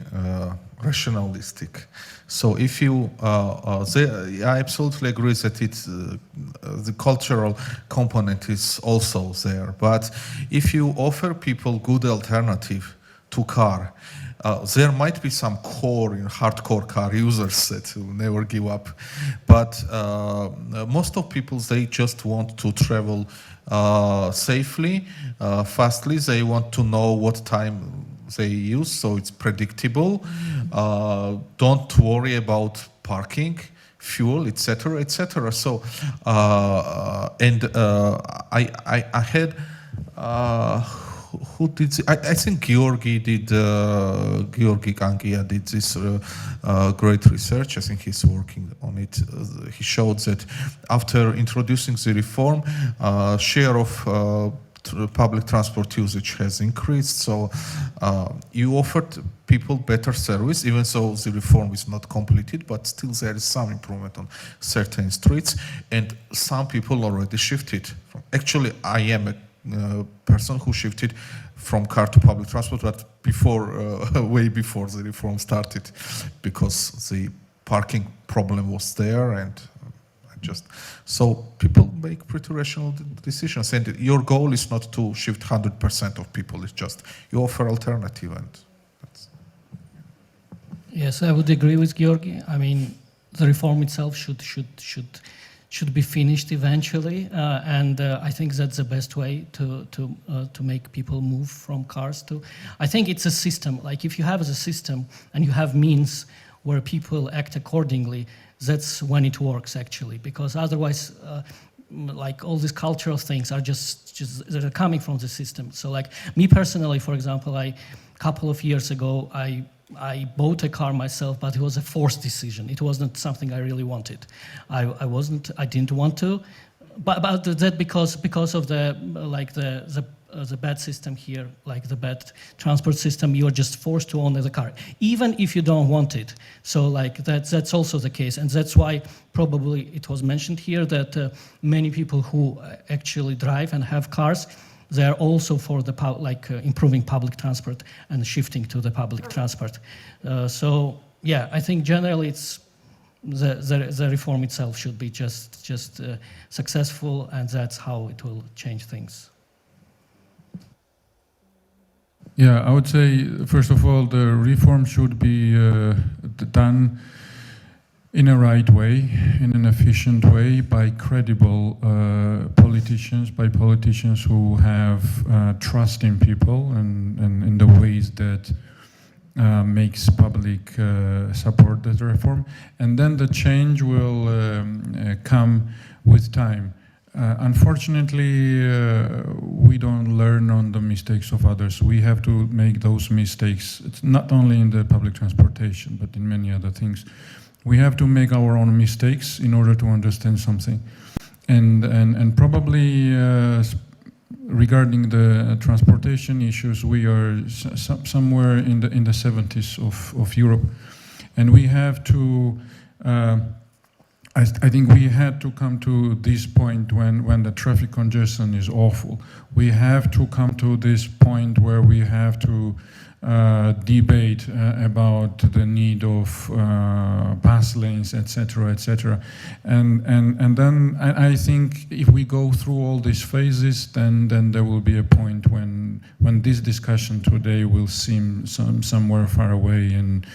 rationalistic. So if you, I absolutely agree that it's, the cultural component is also there. But if you offer people good alternative to car, there might be some hardcore car users that will never give up. But most of people, they just want to travel safely, fastly. They want to know what time they use, so it's predictable. Don't worry about parking, fuel, etc., etc. So, and I had who did? I think Georgi Gangia did this great research. I think he's working on it. He showed that after introducing the reform, share of public transport usage has increased. So you offered people better service, even though the reform is not completed, but still there is some improvement on certain streets, and some people already shifted. Actually, I am a person who shifted from car to public transport, but before, way before the reform started, because the parking problem was there, and so people make pretty rational decisions, and your goal is not to shift 100% of people. It's just you offer alternative, and that's. Yes, I would agree with Georgi. I mean, the reform itself should be finished eventually, and I think that's the best way to make people move from cars to. I think it's a system. Like if you have a system and you have means where people act accordingly, that's when it works actually, because otherwise like all these cultural things are just they're coming from the system. So like me personally, for example, a couple of years ago, I bought a car myself, but it was a forced decision. It wasn't something I really wanted. I didn't want to, but that because of the bad system here, like the bad transport system, you are just forced to own the car, even if you don't want it. So like that's also the case, and that's why probably it was mentioned here that many people who actually drive and have cars, they are also for the improving public transport and shifting to the public transport. So yeah, I think generally it's the reform itself should be just successful, and that's how it will change things. Yeah, I would say, first of all, the reform should be done in a right way, in an efficient way, by credible politicians, by politicians who have trust in people and in the ways that makes public support the reform. And then the change will come with time. Unfortunately, we don't learn on the mistakes of others. We have to make those mistakes. It's not only in the public transportation, but in many other things. We have to make our own mistakes in order to understand something. And probably regarding the transportation issues, we are somewhere in the 70s of Europe. And we have to I think we had to come to this point when the traffic congestion is awful. We have to come to this point where we have to debate about the need of bus lanes, etc., etc. And then I think if we go through all these phases, then there will be a point when this discussion today will seem somewhere far away, and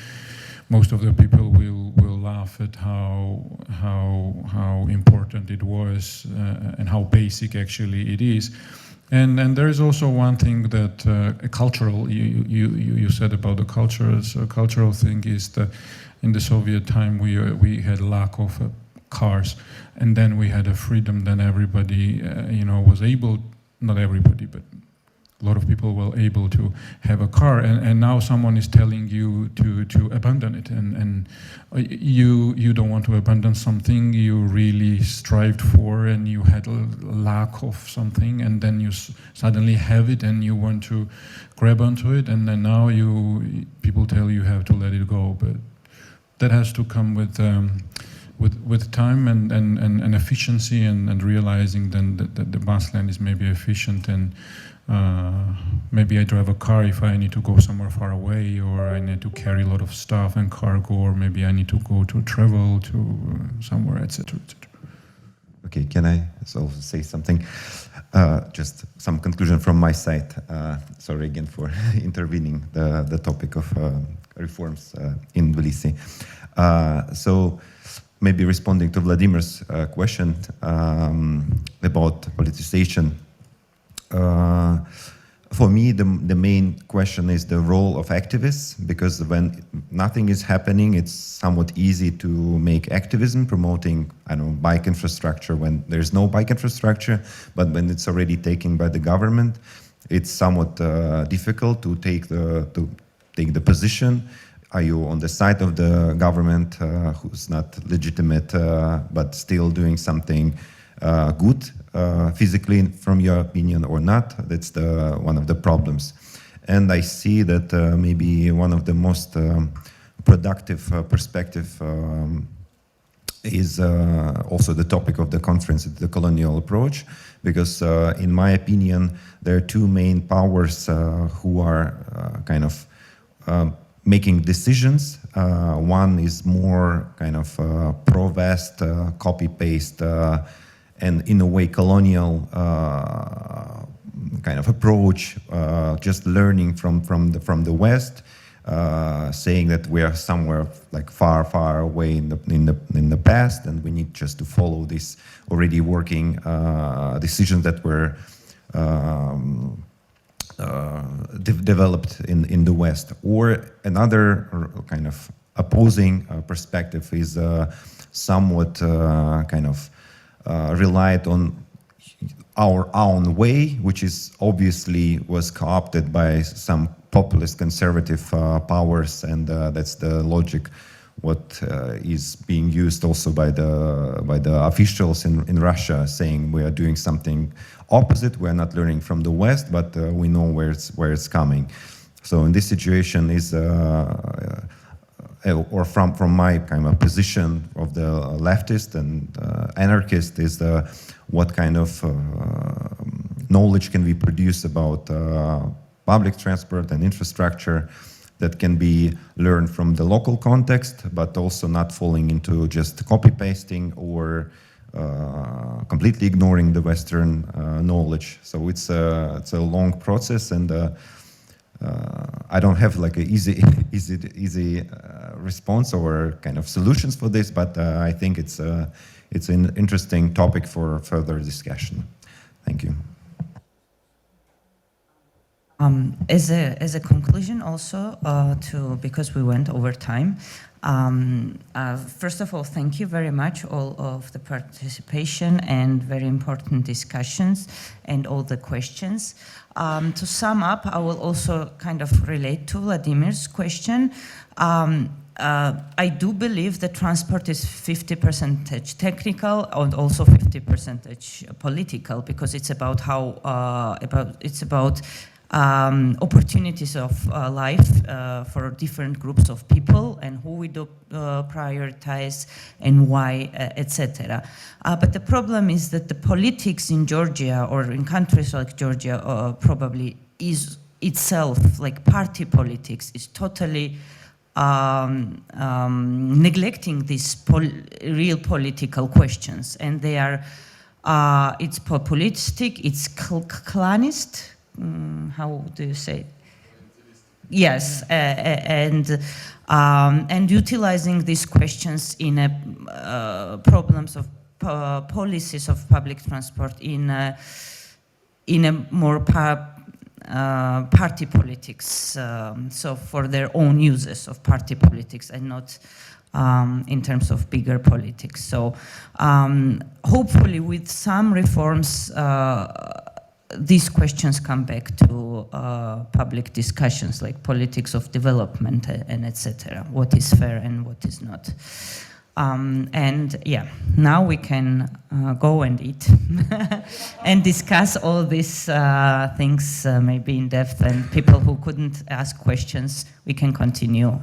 most of the people will laugh at how important it was and how basic actually it is. And there is also one thing that cultural, you said about the culture. So a cultural thing is that in the Soviet time we had lack of cars, and then we had a freedom. Then everybody was able, not everybody, but a lot of people were able to have a car, and now someone is telling you to abandon it, and you don't want to abandon something you really strived for, and you had a lack of something, and then you suddenly have it, and you want to grab onto it, and then now people tell you have to let it go. But that has to come with time and efficiency, and realizing then that the bus lane is maybe efficient, and maybe I drive a car if I need to go somewhere far away, or I need to carry a lot of stuff and cargo, or maybe I need to go to travel to somewhere, etc., etc. Okay, can I also say something? Just some conclusion from my side. Sorry again for intervening the topic of reforms in Tbilisi. So maybe responding to Vladimir's question about politicization. For me, the main question is the role of activists, because when nothing is happening, it's somewhat easy to make activism, promoting, bike infrastructure when there's no bike infrastructure, but when it's already taken by the government, it's somewhat difficult to take the position. Are you on the side of the government who's not legitimate, but still doing something good physically, from your opinion, or not? That's one of the problems. And I see that maybe one of the most productive perspective is also the topic of the conference, the colonial approach, because in my opinion, there are two main powers who are kind of making decisions. One is more kind of pro-West, copy-paste, and in a way colonial kind of approach, just learning from the West, saying that we are somewhere like far away in the past, and we need just to follow this already working decisions that were developed in the West. Or another kind of opposing perspective is somewhat kind of relied on our own way, which is obviously was co-opted by some populist conservative powers, and that's the logic what is being used also by the officials in Russia, saying we are doing something opposite. We are not learning from the West, but we know where it's coming. So in this situation is, or from my kind of position of the leftist and anarchist, is what kind of knowledge can we produce about public transport and infrastructure that can be learned from the local context, but also not falling into just copy-pasting or completely ignoring the Western knowledge. So it's a long process, and I don't have like an easy response or kind of solutions for this, but I think it's an interesting topic for further discussion. Thank you. As a conclusion also, because we went over time, first of all, thank you very much all of the participation and very important discussions and all the questions. To sum up, I will also kind of relate to Vladimir's question. I do believe that transport is 50% technical and also 50% political, because it's about opportunities of life for different groups of people, and who we do prioritize and why, etc. But the problem is that the politics in Georgia, or in countries like Georgia, probably is itself, like party politics, is totally neglecting these real political questions, and they are, it's populistic, it's clanist. How do you say? Yes, and utilizing these questions in problems of policies of public transport in a more party politics, so for their own uses of party politics, and not in terms of bigger politics. So hopefully with some reforms, these questions come back to public discussions, like politics of development and etc. What is fair and what is not. And yeah, now we can go and eat and discuss all these things maybe in depth, and people who couldn't ask questions, we can continue